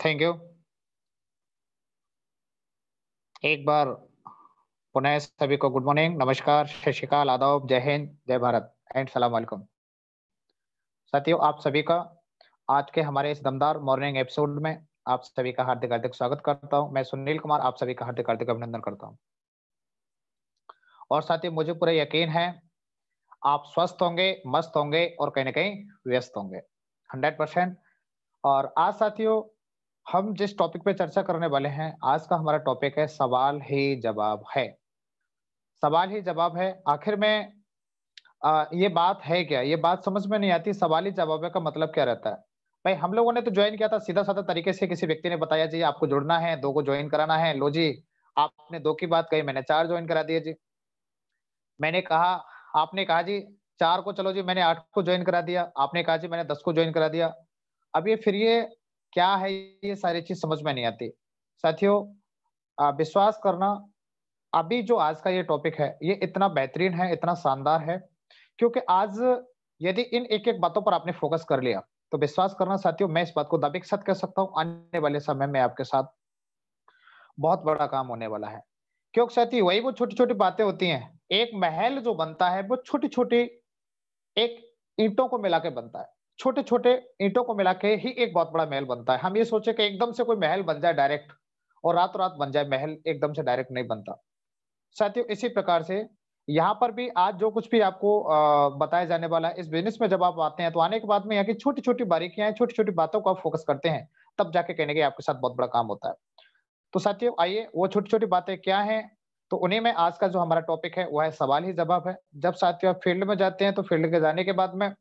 Thank you. एक बार पुनः सभी को गुड मॉर्निंग, नमस्कार, सत श्री अकाल, आदाब, जय हिंद, जय भारत एंड सलाम वालेकुम। साथियों, आप सभी का आज के हमारे इस दमदार मॉर्निंग एपिसोड में आप सभी का हार्दिक-हार्दिक स्वागत करता हूं। मैं सुनील कुमार आप सभी का हार्दिक-हार्दिक अभिनंदन करता हूं। और साथियों, मुझे पूरा यकीन है आप स्वस्थ होंगे, मस्त होंगे और कहीं न कहीं व्यस्त होंगे, 100%। और आज साथियों, हम जिस टॉपिक पे चर्चा करने वाले हैं, आज का हमारा टॉपिक है सवाल ही जवाब है। सवाल ही जवाब है। आखिर में ये बात है क्या? ये बात समझ में नहीं आती, सवाल ही जवाब है का मतलब क्या रहता है? भाई हम लोगों ने तो जॉइन किया था सीधा-साधा तरीके से, किसी व्यक्ति ने बताया जी आपको जुड़ना है, 2 को जॉइन कराना है, लो जी, आपने 2 की बात कही, मैंने 4 जॉइन करा दिए जी। मैंने कहा आपने कहा जी 4 को चलो जी मैंने 8 को जॉइन करा दिया, आपने कहा जी मैंने 10 को जॉइन करा दिया। अब ये फिर ये क्या है, ये सारी चीज़ समझ में नहीं आती। साथियों, विश्वास करना, अभी जो आज का ये टॉपिक है, ये इतना बेहतरीन है, इतना शानदार है, क्योंकि आज यदि इन एक-एक बातों पर आपने फ़ोकस कर लिया, तो विश्वास करना साथियों, मैं इस बात को दावे के साथ कह सकता हूँ, आने वाले समय में आपके साथ बहुत बड़ा काम होने वाला है। क्योंकि साथियों वही वो छोटी-छोटी बातें होती हैं, एक महल जो बनता है, वो छोटी-छोटी एक ईंटों को मिला के बनता है। छोटे-छोटे ईंटों को मिला के ही एक बहुत बड़ा महल बनता है। हम ये सोचे कि एकदम से कोई महल बन जाए डायरेक्ट और रातों-रात बन जाए महल, एकदम से डायरेक्ट नहीं बनता। साथियों इसी प्रकार से यहाँ पर भी आज जो कुछ भी आपको बताया जाने वाला है, इस बिज़नेस में जब आप आते हैं, तो आने के बाद में यहाँ की छोटी-छोटी बारीकियाँ हैं, छोटी-छोटी बातों को आप फ़ोकस करते हैं, तब जाके कहीं न कहीं आपके साथ बहुत बड़ा काम होता है। तो साथियों आइए वो छोटी-छोटी बातें क्या हैं, तो उन्हीं में आज का जो हमारा टॉपिक है, वो है सवाल ही जवाब है। जब साथियों आप फील्ड में जाते हैं, तो फील्ड के जाने के बाद में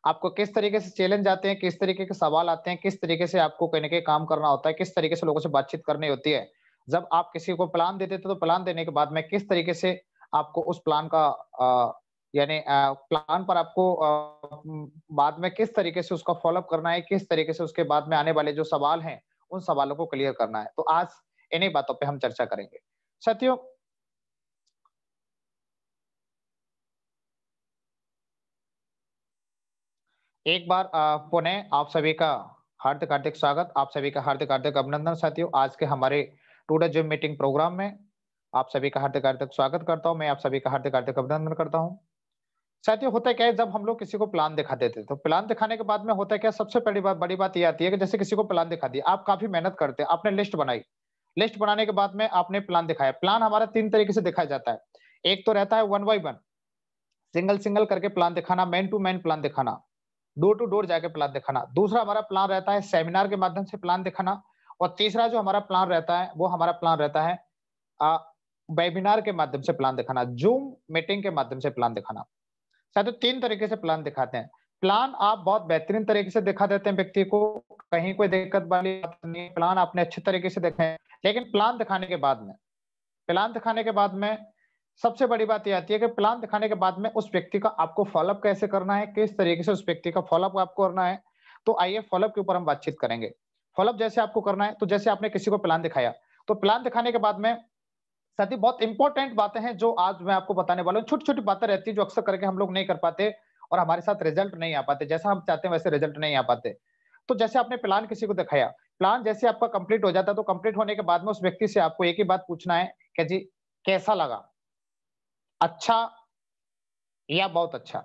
आपको किस तरीके से चैलेंज आते हैं, किस तरीके के सवाल आते हैं, किस तरीके से आपको कहीं न कहीं काम करना होता है, किस तरीके से लोगों से बातचीत करनी होती है। जब आप किसी को प्लान देते थे, तो प्लान देने के बाद में किस तरीके से आपको उस प्लान का यानी प्लान पर आपको बाद में किस तरीके से उसका फ़ॉलो अप करना है, किस तरीके से उसके बाद में आने वाले जो सवाल हैं, उन सवालों को क्लियर करना है। तो आज इन्हीं बातों पे हम चर्चा करेंगे। साथियों, एक बार पुनः आप सभी का हार्दिक-हार्दिक स्वागत, आप सभी का हार्दिक-हार्दिक अभिनंदन साथियों। आज के हमारे टुडे ज़ूम मीटिंग प्रोग्राम में आप सभी का हार्दिक-हार्दिक स्वागत करता हूँ, मैं आप सभी का हार्दिक-हार्दिक अभिनंदन करता हूँ। साथियों होता क्या है, जब हम लोग किसी को प्लान दिखा देते हैं, तो प्लान दिखाने के बाद में होता क्या है, सबसे बड़ी बात ये आती है कि जैसे किसी को प्लान दिखा दिया, आप काफ़ी मेहनत करते हैं, आपने लिस्ट बनाई। लिस्ट बनाने के बाद में आपने प्लान दिखाया। प्लान हमारा 3 तरीके से दिखाया जाता है। एक तो रहता है वन बाय वन, सिंगल-सिंगल करके प्लान दिखाना, मैन टू मैन प्लान दिखाना, डोर टू डोर जाके प्लान दिखाना। दूसरा हमारा प्लान रहता है सेमिनार के माध्यम से प्लान दिखाना और तीसरा जो हमारा प्लान रहता है, वो हमारा प्लान रहता है अ, वेबिनार के माध्यम से प्लान दिखाना, ज़ूम मीटिंग के माध्यम से प्लान दिखाना। साथियों 3 तरीके से प्लान दिखाते हैं। प्लान आप बहुत बेहतरीन तरीके से दिखा देते हैं व्यक्ति को, कहीं कोई दिक्कत वाली बात नहीं है, प्लान आपने अच्छे तरीके से दिखाए हैं। लेकिन प्लान दिखाने के बाद में सबसे बड़ी बात ये आती है कि प्लान दिखाने के बाद में उस व्यक्ति का आपको फ़ॉलो-अप कैसे करना है, किस तरीके से उस व्यक्ति का फ़ॉलो-अप आपको करना है। तो आइए फ़ॉलो-अप के ऊपर हम बातचीत करेंगे। फ़ॉलो-अप जैसे आपको करना है, तो जैसे आपने किसी को प्लान दिखाया, तो प्लान दिखाने के बाद में साथ ही बहुत इंपॉर्टेंट बातें हैं जो आज मैं आपको बताने वाला हूँ। छोटी-छोटी बातें रहती हैं जो अक्सर करके हम लोग नहीं कर पाते और हमारे साथ रिजल्ट नहीं आ पाते। जैसा हम चाहते हैं वैसे रिजल्ट नहीं आ पाते। तो जैसे आपने प्लान किसी को दिखाया, प्लान जैसे आपका कंप्लीट हो जाता है, तो कंप्लीट होने के बाद में उस व्यक्ति से आपको एक ही बात पूछना है कि जी कैसा लगा? अच्छा या बहुत अच्छा?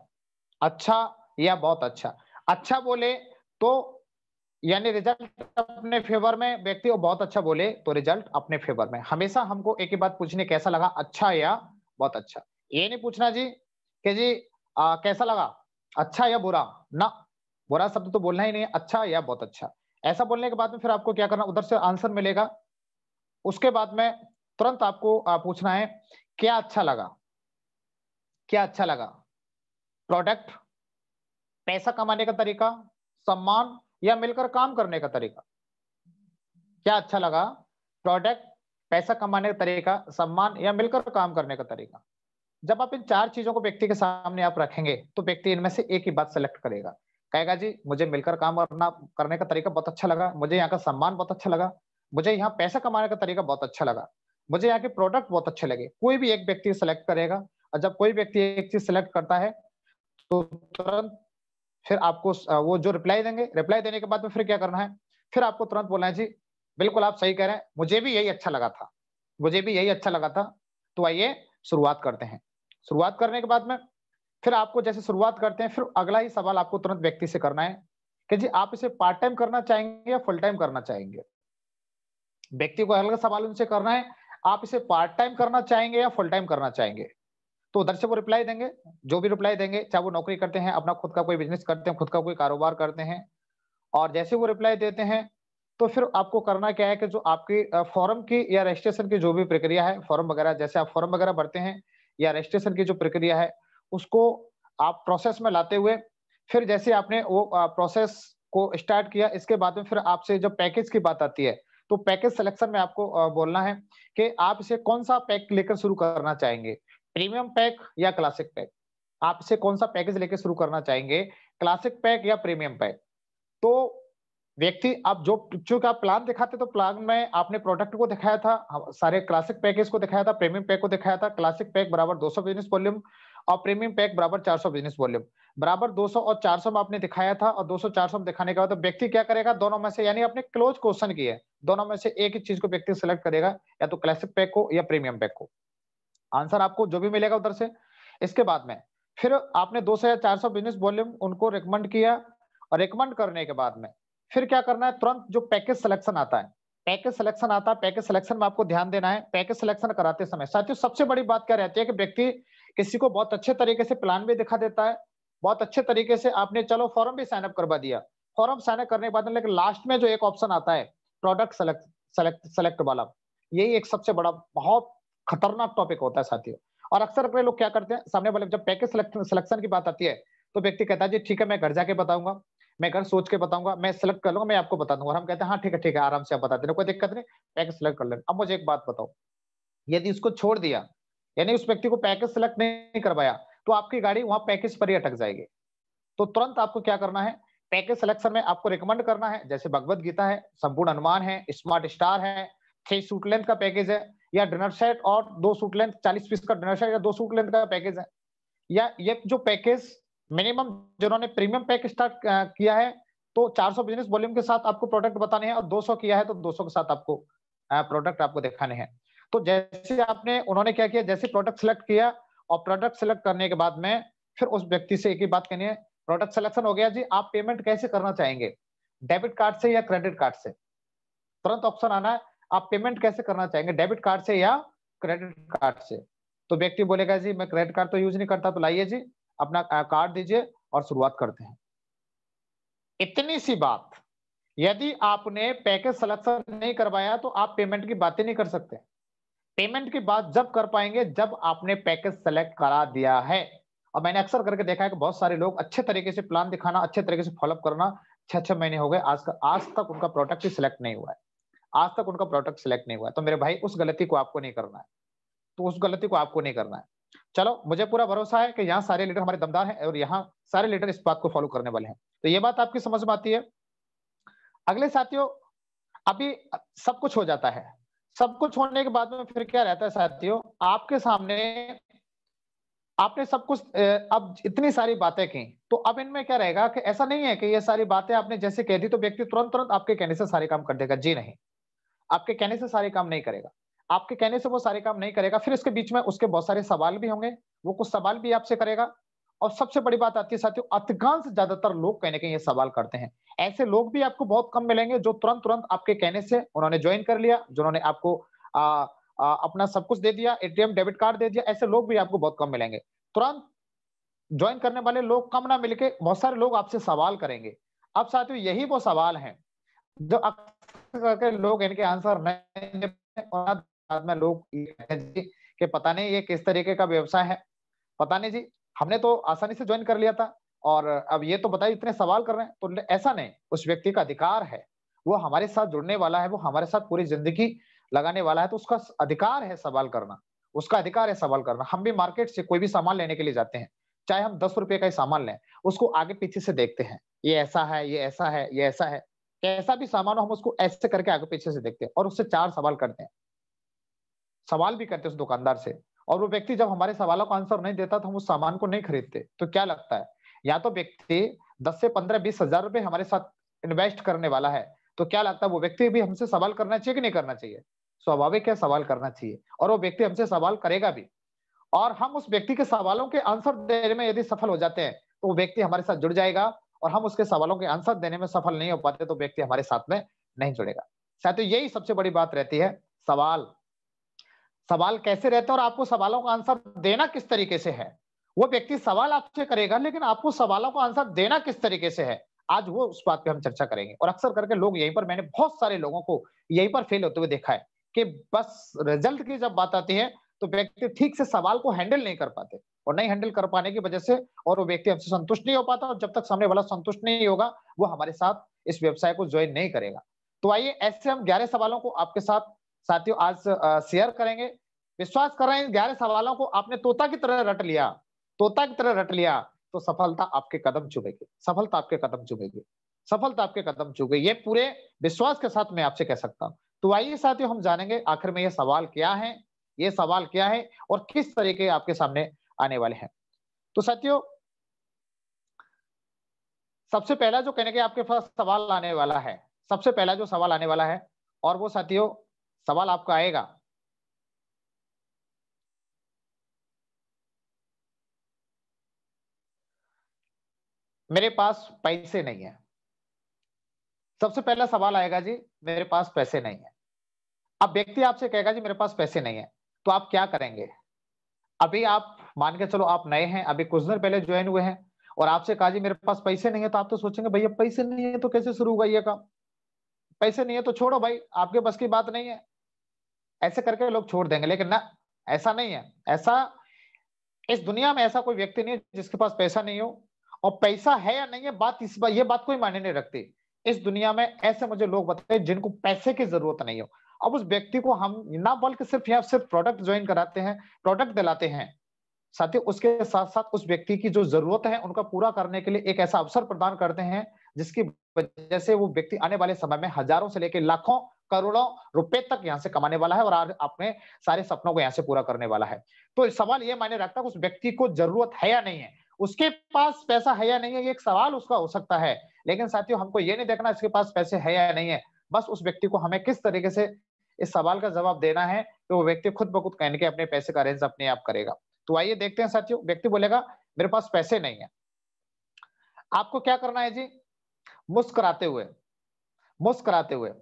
अच्छा या बहुत अच्छा? अच्छा बोले तो यानी रिजल्ट अपने फ़ेवर में, व्यक्ति को बहुत अच्छा बोले तो रिजल्ट अपने फ़ेवर में। हमेशा हमको एक ही बात पूछनी, कैसा लगा? अच्छा या बहुत अच्छा? ये नहीं पूछना जी कि जी कैसा लगा? अच्छा या बुरा? ना, बुरा शब्द तो बोलना ही नहीं है, अच्छा या बहुत अच्छा। ऐसा बोलने के बाद में फिर आपको क्या करना, उधर से आंसर मिलेगा, उसके बाद में तुरंत आपको पूछना है, क्या अच्छा लगा? क्या अच्छा लगा? प्रोडक्ट, पैसा कमाने का तरीका, सम्मान या मिलकर काम करने का तरीका? क्या अच्छा लगा? प्रोडक्ट, पैसा कमाने का तरीका, सम्मान या मिलकर काम करने का तरीका? जब आप इन 4 चीज़ों को व्यक्ति के सामने आप रखेंगे, तो व्यक्ति इनमें से एक ही बात सेलेक्ट करेगा। कहेगा जी मुझे मिलकर काम करना करने का तरीका बहुत अच्छा लगा, मुझे यहाँ का सम्मान बहुत अच्छा लगा, मुझे यहाँ पैसा कमाने का तरीका बहुत अच्छा लगा, मुझे यहाँ के प्रोडक्ट बहुत अच्छे लगे। कोई भी एक व्यक्ति सेलेक्ट करेगा और जब कोई व्यक्ति एक चीज़ सेलेक्ट करता है, तो तुरंत फिर आपको वो जो रिप्लाई देंगे, रिप्लाई देने के बाद में फिर क्या करना है, फिर आपको तुरंत बोलना है जी, बिल्कुल आप सही कह रहे हैं, मुझे भी यही अच्छा लगा था, मुझे भी यही अच्छा लगा था। तो आइए शुरुआत करते हैं। शुरुआत करने के बाद में फिर आपको जैसे शुरुआत करते हैं, फिर अगला ही सवाल आपको तुरंत व्यक्ति से करना है कि जी आप इसे पार्ट टाइम करना चाहेंगे या फुल टाइम करना चाहेंगे? व्यक्ति को अगला सवाल उनसे करना है, आप इसे पार्ट टाइम करना चाहेंगे या फुल टाइम करना चाहेंगे? तो उधर से वो रिप्लाई देंगे, जो भी रिप्लाई देंगे, चाहे वो नौकरी करते हैं, अपना खुद का कोई बिज़नेस करते हैं, खुद का कोई कारोबार करते हैं, और जैसे वो रिप्लाई देते हैं, तो फिर आपको करना क्या है कि जो आपकी फॉर्म की या रजिस्ट्रेशन की जो भी प्रक्रिया है, फॉर्म वगैरह जैसे आप फॉर्म वगैरह भरते हैं या रजिस्ट्रेशन की जो प्रक्रिया है, उसको आप प्रोसेस में लाते हुए, फिर जैसे आपने वो प्रोसेस को स्टार्ट किया, इसके बाद में फिर आपसे जब पैकेज की बात आती है, तो पैकेज सिलेक्शन में आपको बोलना है कि आप इसे कौन-सा पैक लेकर शुरू करना चाहेंगे, प्रीमियम पैक या क्लासिक पैक? आप इसे कौन-सा पैकेज लेके शुरू करना चाहेंगे, क्लासिक पैक या प्रीमियम पैक? तो व्यक्ति आप जो चूँकि आप प्लान दिखाते तो प्लान में आपने प्रोडक्ट को दिखाया था, सारे क्लासिक पैकेज को दिखाया था, प्रीमियम पैक को दिखाया था। क्लासिक पैक बराबर 200 बिज़नेस वॉल्यूम और प्रीमियम पैक बराबर 400 बिज़नेस वॉल्यूम। बराबर 200 और 400 में आपने दिखाया था और 200-400 में दिखाने के बाद व्यक्ति क्या करेगा, दोनों में से यानी आपने क्लोज़ क्वेश्चन किए, दोनों में से एक ही चीज़ को व्यक्ति सेलेक्ट करेगा, या तो क्लासिक पैक को या प्रीमियम पैक को। आंसर आपको जो भी मिलेगा उधर से। इसके बाद में फिर आपने 200 या 400 बिज़नेस वॉल्यूम उनको रिकमेंड किया, और रिकमेंड करने के बाद में फिर क्या करना है, तुरंत जो पैकेज सिलेक्शन आता है, पैकेज सिलेक्शन आता है, पैकेज सिलेक्शन में आपको ध्यान देना है। पैकेज सिलेक्शन कराते समय साथियों सबसे बड़ी बात क्या रहती है कि व्यक्ति किसी को बहुत अच्छे तरीके से प्लान भी दिखा देता है, बहुत अच्छे तरीके से आपने चलो फॉर्म भी साइन अप करवा दिया। फॉर्म साइन अप करने के बाद में लेकिन लास्ट में जो एक ऑप्शन आता है, प्रोडक्ट सेलेक्ट सेलेक्ट सेलेक्ट वाला, यही एक सबसे बड़ा बहुत खतरनाक टॉपिक होता है साथियों। और अक्सर अपने लोग क्या करते हैं, सामने वाले जब पैकेज सिलेक्शन की बात आती है, तो व्यक्ति कहता है जी ठीक है, मैं घर जाके बताऊंगा, मैं घर सोच के बताऊंगा, मैं सिलेक्ट कर लूंगा, मैं आपको बता दूंगा। और हम कहते हैं हाँ ठीक है, आराम से आप बता देना, कोई दिक्कत नहीं, पैकेज सिलेक्ट कर लेना। अब मुझे एक बात बताओ, यदि उसको छोड़ दिया, यानी उस व्यक्ति को पैकेज सिलेक्ट नहीं करवाया, तो आपकी गाड़ी वहां पैकेज पर ही अटक जाएगी। तो तुरंत आपको क्या करना है, पैकेज सिलेक्शन में आपको रिकमेंड करना है, जैसे भगवत गीता है, संपूर्ण अनुमान है, स्मार्ट स्टार है, 6 सूट लेंथ का पैकेज है, या डिनर सेट और 2 सूट लेंथ 40 पीस का डिनर सेट या 2 सूट लेंथ का पैकेज है। या ये जो पैकेज मिनिमम जिन्होंने प्रीमियम पैक स्टार्ट किया है, तो 400 बिजनेस वॉल्यूम के साथ आपको प्रोडक्ट बताने हैं, और 200 किया है तो 200 के साथ आपको प्रोडक्ट आपको दिखाने हैं। तो जैसे आपने उन्होंने क्या किया, जैसे प्रोडक्ट सिलेक्ट किया, और प्रोडक्ट सिलेक्ट करने के बाद में फिर उस व्यक्ति से एक ही बात कहनी है, प्रोडक्ट सिलेक्शन हो गया जी, आप पेमेंट कैसे करना चाहेंगे, डेबिट कार्ड से या क्रेडिट कार्ड से? तुरंत ऑप्शन आना है, आप पेमेंट कैसे करना चाहेंगे, डेबिट कार्ड से या क्रेडिट कार्ड से? तो व्यक्ति बोलेगा जी मैं क्रेडिट कार्ड तो यूज नहीं करता, तो लाइए जी अपना कार्ड दीजिए और शुरुआत करते हैं। इतनी सी बात। यदि आपने पैकेज सिलेक्शन नहीं करवाया तो आप पेमेंट की बातें नहीं कर सकते। पेमेंट की बात जब कर पाएंगे जब आपने पैकेज सेलेक्ट करा दिया है। और मैंने अक्सर करके देखा है कि बहुत सारे लोग अच्छे तरीके से प्लान दिखाना, अच्छे तरीके से फॉलोअप करना, 6-6 महीने हो गए, आज तक उनका प्रोडक्ट ही सिलेक्ट नहीं हुआ है। आज तक उनका प्रोडक्ट सिलेक्ट नहीं हुआ है। तो मेरे भाई उस गलती को आपको नहीं करना है। तो उस गलती को आपको नहीं करना है। चलो, मुझे पूरा भरोसा है कि यहाँ सारे लीडर हमारे दमदार हैं और यहाँ सारे लीडर इस बात को फॉलो करने वाले हैं। तो ये बात आपकी समझ में आती है। अगले साथियों, अभी सब कुछ हो जाता है। सब कुछ होने के बाद में फिर क्या रहता है साथियों, आपके सामने आपने सब कुछ अब इतनी सारी बातें की, तो अब इनमें क्या रहेगा कि ऐसा नहीं है कि ये सारी बातें आपने जैसे कह दी तो व्यक्ति तुरंत-तुरंत आपके कहने से सारे काम कर देगा। जी नहीं, आपके कहने से सारे काम नहीं करेगा। आपके कहने से वो सारे काम नहीं करेगा, फिर इसके बीच में उसके बहुत सारे सवाल भी होंगे, वो कुछ सवाल भी आपसे करेगा। और सबसे बड़ी बात आती है साथियों, अधिकांश ज्यादातर लोग कहीं न कहीं ये सवाल करते हैं। ऐसे लोग भी आपको बहुत कम मिलेंगे जो तुरंत-तुरंत आपके कहने से उन्होंने जॉइन कर लिया, जिन्होंने आपको अ अपना सब कुछ दे दिया, एटीएम, डेबिट कार्ड दे दिया, ऐसे लोग भी आपको बहुत कम मिलेंगे। तुरंत जॉइन करने वाले लोग कम ना मिलके बहुत सारे लोग आपसे सवाल करेंगे। अब साथियों यही वो सवाल हैं जो अक्सर करके लोग इनके आंसर नहीं दे पाते, और बाद में लोग ये कहते हैं जी कि पता नहीं ये किस तरीके का व्यवसाय है, पता नहीं जी, हमने तो आसानी से जॉइन कर लिया था और अब ये तो बताइए इतने सवाल कर रहे हैं। तो ऐसा नहीं, उस व्यक्ति का अधिकार है, वो हमारे साथ जुड़ने वाला है, वो हमारे साथ पूरी जिंदगी लगाने वाला है, तो उसका अधिकार है सवाल करना, उसका अधिकार है सवाल करना। हम भी मार्केट से कोई भी सामान लेने के लिए जाते हैं, चाहे हम 10 रुपए का ही सामान लें, उसको आगे पीछे से देखते हैं, ये ऐसा है, ये ऐसा है, ये ऐसा है। कैसा भी सामान हो हम उसको ऐसे करके आगे पीछे से देखते हैं और उससे 4 सवाल करते हैं। सवाल भी करते हैं उस दुकानदार से, और वो व्यक्ति जब हमारे सवालों का आंसर नहीं देता तो हम उस सामान को नहीं खरीदते। तो क्या लगता है, या तो व्यक्ति 10 से 15-20 हजार रुपए हमारे साथ इन्वेस्ट करने वाला है, तो क्या लगता है वो व्यक्ति भी हमसे सवाल करना चाहिए कि नहीं करना चाहिए? स्वाभाविक है, सवाल करना चाहिए और वो व्यक्ति हमसे सवाल करेगा भी। और हम उस व्यक्ति के सवालों के आंसर देने में यदि सफल हो जाते हैं, तो वो व्यक्ति हमारे साथ जुड़ जाएगा और हम उसके सवालों के आंसर देने में सफल नहीं हो पाते, तो व्यक्ति हमारे साथ में नहीं जुड़ेगा। साथियों, यही सबसे बड़ी बात रहती है, सवाल। सवाल कैसे रहते हैं और आपको सवालों का आंसर देना किस तरीके से है। वो व्यक्ति सवाल आपसे करेगा, लेकिन आपको सवालों का आंसर देना किस तरीके से है, आज वो उस बात पे हम चर्चा करेंगे। और अक्सर करके लोग यहीं पर, मैंने बहुत सारे लोगों को यहीं पर फेल होते हुए देखा है कि बस रिजल्ट की जब बात आती है, तो व्यक्ति ठीक से सवाल को हैंडल नहीं कर पाते और नहीं हैंडल कर पाने की वजह से और वो व्यक्ति हमसे संतुष्ट नहीं हो पाता और जब तक सामने वाला संतुष्ट नहीं होगा, वो हमारे साथ इस व्यवसाय को ज्वाइन नहीं करेगा। तो आइए ऐसे हम 11 सवालों को आपके साथ साथियों आज शेयर करेंगे। विश्वास कर रहे हैं इन 11 सवालों को आपने तोता की तरह रट लिया, तोता की तरह रट लिया, तो सफलता आपके कदम चूमेगी, सफलता आपके कदम चूमेगी, सफलता आपके कदम चूमेगी। ये पूरे विश्वास के साथ मैं आपसे कह सकता हूं। तो आइए साथियों हम जानेंगे आखिर में ये सवाल क्या है, ये सवाल क्या है और किस तरीके आपके सामने आने वाले हैं। तो साथियों, सबसे पहला जो कहने के आपके पास सवाल आने वाला है, सबसे पहला जो सवाल आने वाला है और वो साथियों सवाल आपका आएगा, मेरे पास पैसे नहीं है। सबसे पहला सवाल आएगा जी, मेरे पास पैसे नहीं है। अब व्यक्ति आपसे कहेगा जी मेरे पास पैसे नहीं है, तो आप क्या करेंगे? अभी आप मान के चलो आप नए हैं, अभी कुछ दिन पहले ज्वाइन हुए हैं और आपसे कहा जी मेरे पास पैसे नहीं है, तो आप तो सोचेंगे भैया पैसे नहीं है तो कैसे शुरू होगा ये काम? पैसे नहीं है तो छोड़ो भाई, आपके बस की बात नहीं है। ऐसे करके लोग छोड़ देंगे, लेकिन ना, ऐसा नहीं है। ऐसा, इस दुनिया में ऐसा कोई व्यक्ति नहीं है जिसके पास पैसा नहीं हो। और पैसा है या नहीं है, बात इस बात, ये बात कोई मायने नहीं रखती। इस दुनिया में ऐसे मुझे लोग बताए जिनको पैसे की जरूरत नहीं हो। अब उस व्यक्ति को हम ना बोल के सिर्फ यहाँ सिर्फ प्रोडक्ट ज्वाइन कराते हैं, प्रोडक्ट दिलाते हैं, साथियों उसके साथ साथ उस व्यक्ति की जो जरूरत है उनका पूरा करने के लिए एक ऐसा अवसर प्रदान करते हैं जिसकी वजह से वो व्यक्ति आने वाले समय में हजारों से लेकर लाखों करोड़ों रुपए तक यहाँ से कमाने वाला है और आज अपने सारे सपनों को यहाँ से पूरा करने वाला है। तो सवाल ये मायने रखता है उस व्यक्ति को जरूरत है या नहीं है, उसके पास पैसा है या नहीं है, ये एक सवाल उसका हो सकता है। लेकिन साथियों हमको ये नहीं देखना इसके पास पैसे है या नहीं है, बस उस व्यक्ति को हमें किस तरीके से इस सवाल का जवाब देना है, तो वो व्यक्ति खुद ब खुद कहने के अपने पैसे का अरेंज अपने आप करेगा। तो आइए देखते हैं साथियों, व्यक्ति बोलेगा मेरे पास पैसे नहीं है। आपको क्या करना है जी? मुस्कुराते हुए, मुस्कुराते हुए,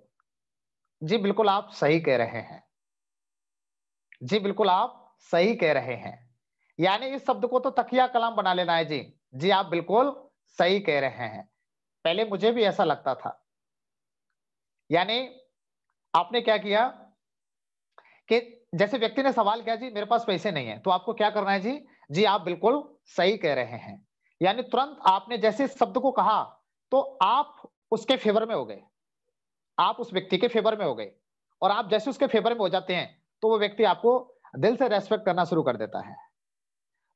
जी बिल्कुल आप सही कह रहे हैं, जी बिल्कुल आप सही कह रहे हैं। यानी इस शब्द को तो तकिया कलाम बना लेना है जी। जी आप बिल्कुल सही कह रहे हैं, पहले मुझे भी ऐसा लगता था। यानी आपने क्या किया कि जैसे व्यक्ति ने सवाल किया जी मेरे पास पैसे नहीं है, तो आपको क्या करना है जी? जी आप बिल्कुल सही कह रहे हैं। यानी तुरंत आपने जैसे इस शब्द को कहा, तो आप उसके फेवर में हो गए, आप उस व्यक्ति के फेवर में हो गए। और आप जैसे उसके फेवर में हो जाते हैं, तो वो व्यक्ति आपको दिल से रेस्पेक्ट करना शुरू कर देता है।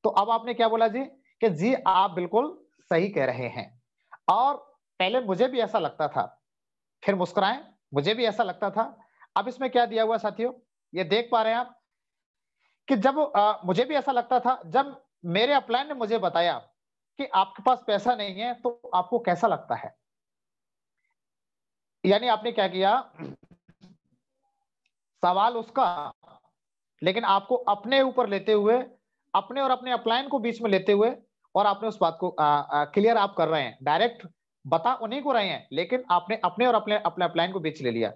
तो अब आपने क्या बोला जी कि जी आप बिल्कुल सही कह रहे हैं। और पहले मुझे भी ऐसा लगता था, फिर मुस्कुराएं, मुझे भी ऐसा लगता था। अब इसमें क्या दिया हुआ साथियों, ये देख पा रहे हैं आप कि जब मुझे भी ऐसा लगता था, जब मेरे अपलाइन ने मुझे बताया कि आपके पास पैसा नहीं है, तो आपको कैसा लगता है? यानी आपने क्या किया, सवाल उसका, लेकिन आपको अपने ऊपर लेते हुए, अपने और अपने अपलाइन को बीच में लेते हुए, और आपने उस बात को क्लियर आप कर रहे हैं, डायरेक्ट बता उन्हीं को रहे हैं, लेकिन आपने अपने और अपने अपने अपलाइन को बीच ले लिया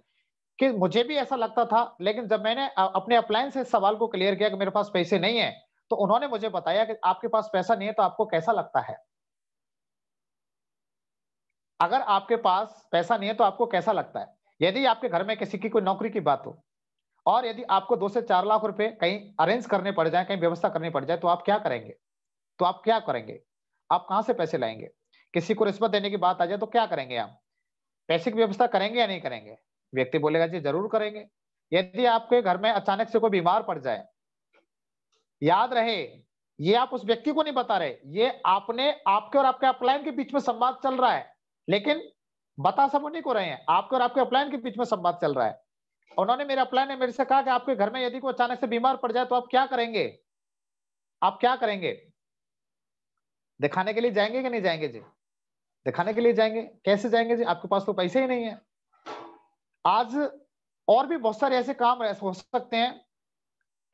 कि मुझे भी ऐसा लगता था। लेकिन जब मैंने अपने अपलाइन से इस सवाल को क्लियर किया कि मेरे पास पैसे नहीं है, तो उन्होंने मुझे बताया कि आपके पास पैसा नहीं है तो आपको कैसा लगता है? अगर आपके पास पैसा नहीं है तो आपको कैसा लगता है? यदि आपके घर में किसी की कोई नौकरी की बात हो और यदि आपको 2 से 4 लाख रुपए कहीं अरेंज करने पड़ जाए, कहीं व्यवस्था करनी पड़ जाए, तो आप क्या करेंगे? तो आप क्या करेंगे? आप कहां से पैसे लाएंगे? किसी को रिश्वत देने की बात आ जाए तो क्या करेंगे आप? पैसे की व्यवस्था करेंगे या नहीं करेंगे? व्यक्ति बोलेगा जी जरूर करेंगे। यदि आपके घर में अचानक से कोई बीमार पड़ जाए, याद रहे ये आप उस व्यक्ति को नहीं बता रहे, ये आपने, आपके और आपके अपलाइन के बीच में संवाद चल रहा है, लेकिन बता सब उन्हीं को रहे हैं, आपके और आपके अपलाइन के बीच में संवाद चल रहा है। उन्होंने, मेरे अपलाइन ने मेरे से कहा कि आपके घर में यदि कोई अचानक से बीमार पड़ जाए तो आप क्या करेंगे? आप क्या करेंगे? दिखाने के लिए जाएंगे कि नहीं जाएंगे जी? दिखाने के लिए जाएंगे। कैसे जाएंगे जी? आपके पास तो पैसे ही नहीं है। आज और भी बहुत सारे ऐसे काम हो सकते हैं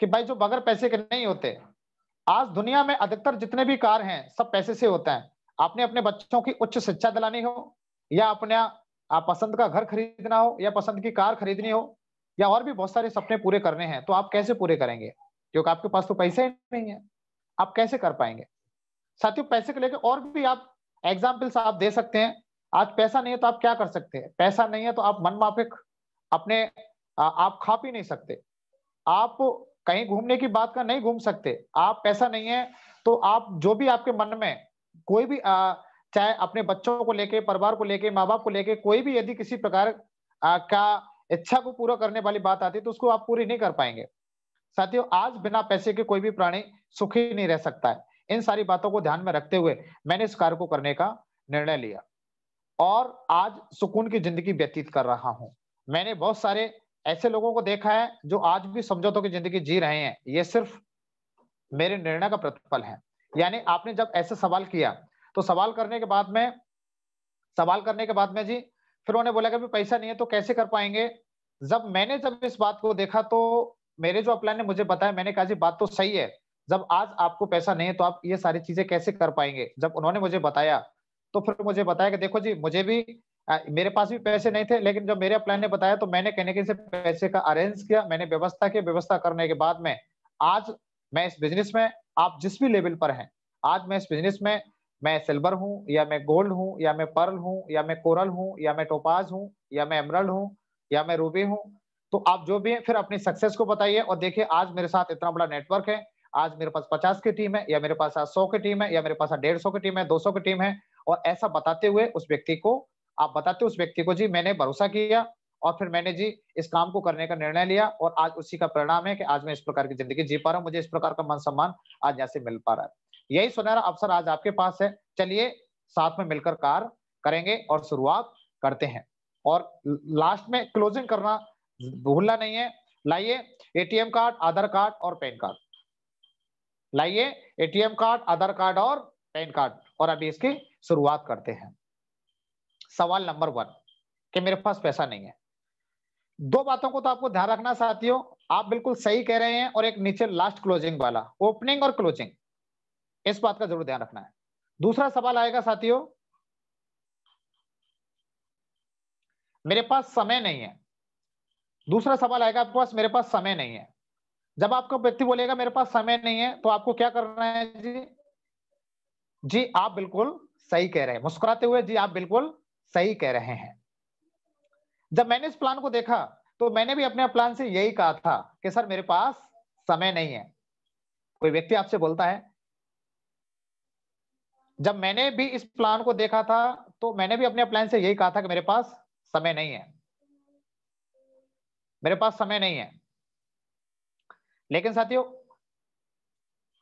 कि भाई जो बगैर पैसे के नहीं होते। आज दुनिया में अधिकतर जितने भी कार्य हैं सब पैसे से होता है। आपने अपने बच्चों की उच्च शिक्षा दिलानी हो, या अपने पसंद का घर खरीदना हो, या पसंद की कार खरीदनी हो, या और भी बहुत सारे सपने पूरे करने हैं, तो आप कैसे पूरे करेंगे? क्योंकि आपके पास तो पैसे ही नहीं है, आप कैसे कर पाएंगे? साथियों, पैसे को लेकर और भी आप एग्जाम्पल्स आप दे सकते हैं। आज पैसा नहीं है तो आप क्या कर सकते हैं? पैसा नहीं है तो आप मनमाफिक अपने आप खा पी नहीं सकते। आप कहीं घूमने की बात का नहीं घूम सकते। आप पैसा नहीं है तो आप जो भी आपके मन में कोई भी चाहे अपने बच्चों को लेके, परिवार को लेके, माँ-बाप को लेके कोई भी यदि किसी प्रकार का इच्छा को पूरा करने वाली बात आती है तो उसको आप पूरी नहीं कर पाएँगे। साथियों, आज बिना पैसे के कोई भी प्राणी सुखी नहीं रह सकता है। इन सारी बातों को ध्यान में रखते हुए मैंने इस कार्य को करने का निर्णय लिया और आज सुकून की जिंदगी व्यतीत कर रहा हूँ। मैंने बहुत सारे ऐसे लोगों को देखा है जो आज भी समझौतों की जिंदगी जी रहे हैं। ये सिर्फ मेरे निर्णय का प्रतिफल है। यानी आपने जब ऐसे सवाल किया, तो सवाल करने के बाद में जी, फिर उन्होंने बोला कि अभी पैसा नहीं है तो कैसे कर पाएँगे? जब इस बात को देखा तो मेरे जो अपलाइन ने मुझे बताया, मैंने कहा जी बात तो सही है। जब आज आपको पैसा नहीं है तो आप ये सारी चीज़ें कैसे कर पाएँगे? जब उन्होंने मुझे बताया, तो फिर मुझे बताया कि देखो जी, मुझे भी मेरे पास भी पैसे नहीं थे, लेकिन जब मेरे अपलाइन ने बताया तो मैंने कहने के से पैसे का अरेंज किया, मैंने व्यवस्था की, व्यवस्था करने के बाद में आज मैं इस बिज़नेस में, आप जिस भी लेवल पर हैं, आज मैं इस बिज़नेस में, मैं सिल्वर हूँ या मैं गोल्ड हूँ या मैं पर्ल हूँ या मैं कोरल हूँ या मैं टोपाज़ हूँ या मैं एमराल्ड हूँ या मैं रूबी हूँ। तो आप जो भी हैं फिर अपनी सक्सेस को बताइए और देखिए आज मेरे साथ इतना बड़ा नेटवर्क है। आज मेरे पास 50 की टीम है, या मेरे पास आज 100 की टीम है, या मेरे पास आज 150 की टीम है, 200 की टीम है। और ऐसा बताते हुए उस व्यक्ति को जी मैंने भरोसा किया और फिर मैंने जी इस काम को करने का निर्णय लिया और आज उसी का परिणाम है कि आज मैं इस प्रकार की ज़िंदगी जी पा रहा हूँ। मुझे इस प्रकार का मान-सम्मान आज यहाँ से मिल पा रहा है। यही सुनहरा अवसर आज आपके पास है। चलिए साथ में मिलकर कार्य करेंगे और शुरुआत करते हैं। और लास्ट में क्लोजिंग करना भूलना नहीं है। लाइए एटीएम कार्ड, आधार कार्ड और पैन कार्ड। लाइए एटीएम कार्ड, आधार कार्ड और पैन कार्ड और अभी इसकी शुरुआत करते हैं। सवाल नंबर 1 कि मेरे पास पैसा नहीं है। 2 बातों को तो आपको ध्यान रखना साथियों, आप बिल्कुल सही कह रहे हैं और एक नीचे लास्ट क्लोजिंग वाला, ओपनिंग और क्लोजिंग, इस बात का जरूर ध्यान रखना है। दूसरा सवाल आएगा साथियों, मेरे पास समय नहीं है। दूसरा सवाल आएगा आपके पास, मेरे पास समय नहीं है। जब आपको व्यक्ति बोलेगा मेरे पास समय नहीं है, तो आपको क्या करना है जी? जी आप बिल्कुल सही कह रहे हैं, मुस्कुराते हुए जी आप बिल्कुल सही कह रहे हैं। जब मैंने इस प्लान को देखा, तो मैंने भी अपने प्लान से यही कहा था कि सर मेरे पास समय नहीं है। कोई व्यक्ति आपसे बोलता है, जब मैंने भी इस प्लान को देखा था, तो मैंने भी अपने प्लान से यही कहा था कि मेरे पास समय नहीं है। मेरे पास समय नहीं है। लेकिन साथियों,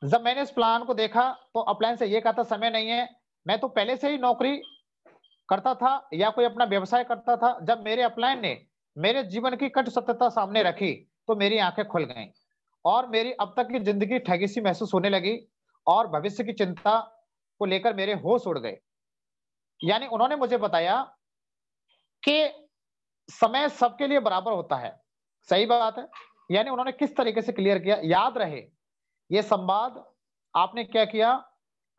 जब मैंने इस प्लान को देखा तो अपलाइन से ये कहा था समय नहीं है। मैं तो पहले से ही नौकरी करता था या कोई अपना व्यवसाय करता था। जब मेरे अपलाइन ने मेरे जीवन की कट सत्यता सामने रखी, तो मेरी आंखें खुल गईं और मेरी अब तक की जिंदगी ठगी सी महसूस होने लगी और भविष्य की चिंता को लेकर मेरे होश उड़ गए। यानी उन्होंने मुझे बताया कि समय सबके लिए बराबर होता है। सही बात है। यानी उन्होंने किस तरीके से क्लियर किया, याद रहे ये संवाद आपने क्या किया,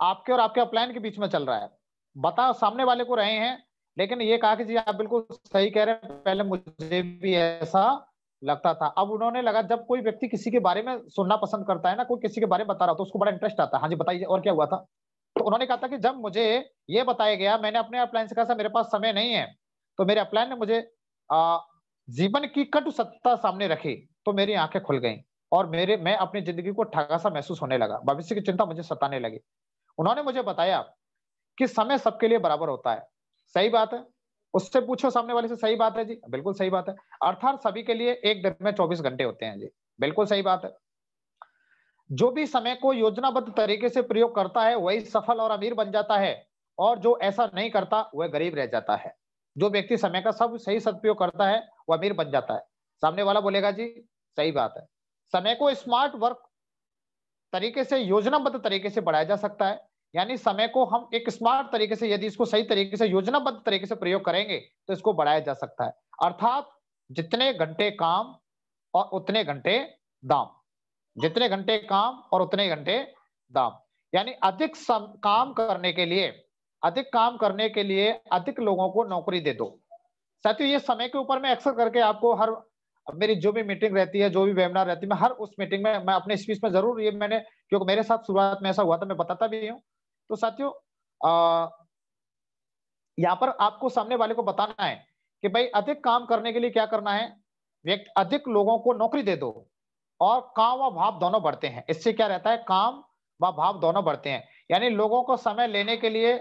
आपके और आपके अपलाइन के बीच में चल रहा है। बताओ सामने वाले को रहे हैं, लेकिन ये कहा कि जी आप बिल्कुल सही कह रहे हैं, पहले मुझे भी ऐसा लगता था। अब उन्होंने लगा, जब कोई व्यक्ति किसी के बारे में सुनना पसंद करता है ना, कोई किसी के बारे में बता रहा तो उसको बड़ा इंटरेस्ट आता है। हाँ जी बताइए और क्या हुआ था? तो उन्होंने कहा था कि जब मुझे ये बताया गया, मैंने अपने अपलाइन से कहा था मेरे पास समय नहीं है, तो मेरे अपलाइन ने मुझे जीवन की कटु सत्ता सामने रखी, तो मेरी आंखें खुल गईं और मैं अपनी जिंदगी को ठगा सा महसूस होने लगा। भविष्य की चिंता मुझे सताने लगी। उन्होंने मुझे बताया कि समय सबके लिए बराबर होता है। सही बात है। उससे पूछो सामने वाले से, सही बात है जी, बिल्कुल सही बात है। अर्थात सभी के लिए एक दिन में 24 घंटे होते हैं जी, बिल्कुल सही बात है। जो भी समय को योजनाबद्ध तरीके से प्रयोग करता है वही सफल और अमीर बन जाता है, और जो ऐसा नहीं करता वह गरीब रह जाता है। जो व्यक्ति समय का सब सही सदुपयोग करता है वह अमीर बन जाता है। सामने वाला बोलेगा जी सही बात है। समय को स्मार्ट वर्क तरीके से, योजनाबद्ध तरीके से बढ़ाया जा सकता है। यानी समय को हम एक स्मार्ट तरीके से, यदि इसको सही तरीके से योजनाबद्ध तरीके से प्रयोग करेंगे तो इसको बढ़ाया जा सकता है। अर्थात जितने घंटे काम और उतने घंटे दाम, जितने घंटे काम और उतने घंटे दाम। यानी काम करने के लिए, अधिक काम करने के लिए अधिक लोगों को नौकरी दे दो। साथियों, ये समय के ऊपर मैं अक्सर करके आपको हर मेरी जो भी मीटिंग रहती है, जो भी वेबिनार रहती है, मैं हर उस मीटिंग में मैं अपने स्पीच में जरूर ये मैंने, क्योंकि मेरे साथ शुरुआत में ऐसा हुआ था, मैं बताता भी हूँ। तो साथियों, यहाँ पर आपको सामने वाले को बताना है कि भाई अधिक काम करने के लिए क्या करना है, व्यक्ति अधिक लोगों को नौकरी दे दो और काम व भाव दोनों बढ़ते हैं। इससे क्या रहता है, काम व भाव दोनों बढ़ते हैं। यानी लोगों को समय लेने के लिए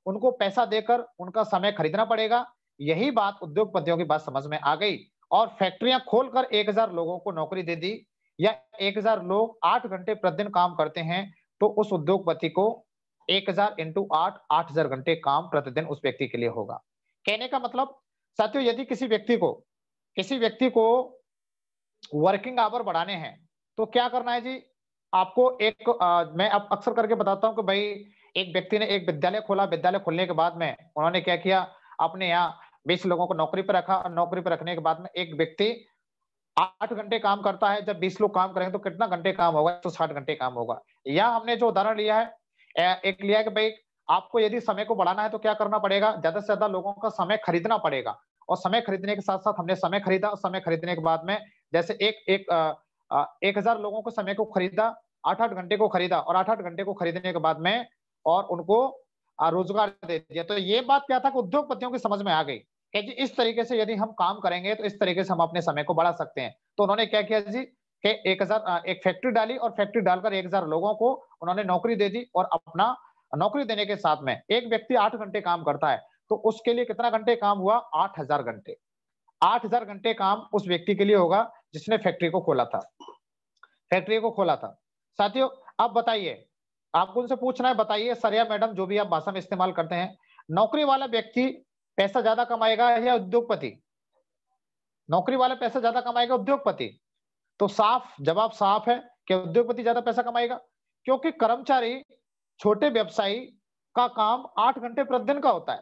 उनको पैसा देकर उनका समय खरीदना पड़ेगा। यही बात उद्योगपतियों की बात समझ में आ गई और फैक्ट्रियां खोलकर 1000 लोगों को नौकरी दे दी, या 1000 लोग 8 घंटे प्रतिदिन काम करते हैं, तो उस उद्योगपति को 1000 इंटू 8, 8000 घंटे काम प्रतिदिन उस व्यक्ति के लिए होगा। कहने का मतलब साथियों, यदि किसी व्यक्ति को वर्किंग आवर बढ़ाने हैं, तो क्या करना है जी, आपको मैं अब अक्सर करके बताता हूं कि भाई एक व्यक्ति ने एक विद्यालय खोला, विद्यालय खोलने के बाद में उन्होंने क्या किया, अपने यहाँ 20 लोगों को नौकरी पर रखा और नौकरी पर रखने के बाद में एक व्यक्ति 8 घंटे काम करता है। जब 20 लोग काम करेंगे तो कितना घंटे काम होगा, तो 60 घंटे काम होगा। या हमने जो उदाहरण लिया है, एक लिया है कि भाई आपको यदि समय को बढ़ाना है तो क्या करना पड़ेगा, ज्यादा से ज्यादा लोगों का समय खरीदना पड़ेगा। और समय खरीदने के साथ साथ हमने समय खरीदा, समय खरीदने के बाद में जैसे 1000 लोगों को समय को खरीदा, 8-8 घंटे को खरीदा और 8-8 घंटे को खरीदने के बाद में और उनको रोजगार दे दिया। तो ये बात क्या था कि उद्योगपतियों की समझ में आ गई कि जी इस तरीके से यदि हम काम करेंगे तो इस तरीके से हम अपने समय को बढ़ा सकते हैं। तो उन्होंने क्या किया जी कि 1000 एक फैक्ट्री डाली और फैक्ट्री डालकर 1000 लोगों को उन्होंने नौकरी दे दी। और अपना नौकरी देने के साथ में एक व्यक्ति 8 घंटे काम करता है, तो उसके लिए कितना घंटे काम हुआ, 8000 घंटे। 8000 घंटे काम उस व्यक्ति के लिए होगा जिसने फैक्ट्री को खोला था, फैक्ट्री को खोला था। साथियों, अब बताइए, आपको उनसे पूछना है, बताइए सर या मैडम जो भी आप भाषा में इस्तेमाल करते हैं, नौकरी वाला व्यक्ति पैसा ज्यादा कमाएगा या उद्योगपति? नौकरी वाला पैसा ज्यादा कमाएगा, उद्योगपति? तो साफ जवाब साफ है कि उद्योगपति ज्यादा पैसा कमाएगा, क्योंकि कर्मचारी, छोटे व्यवसायी का काम 8 घंटे प्रतिदिन का होता है।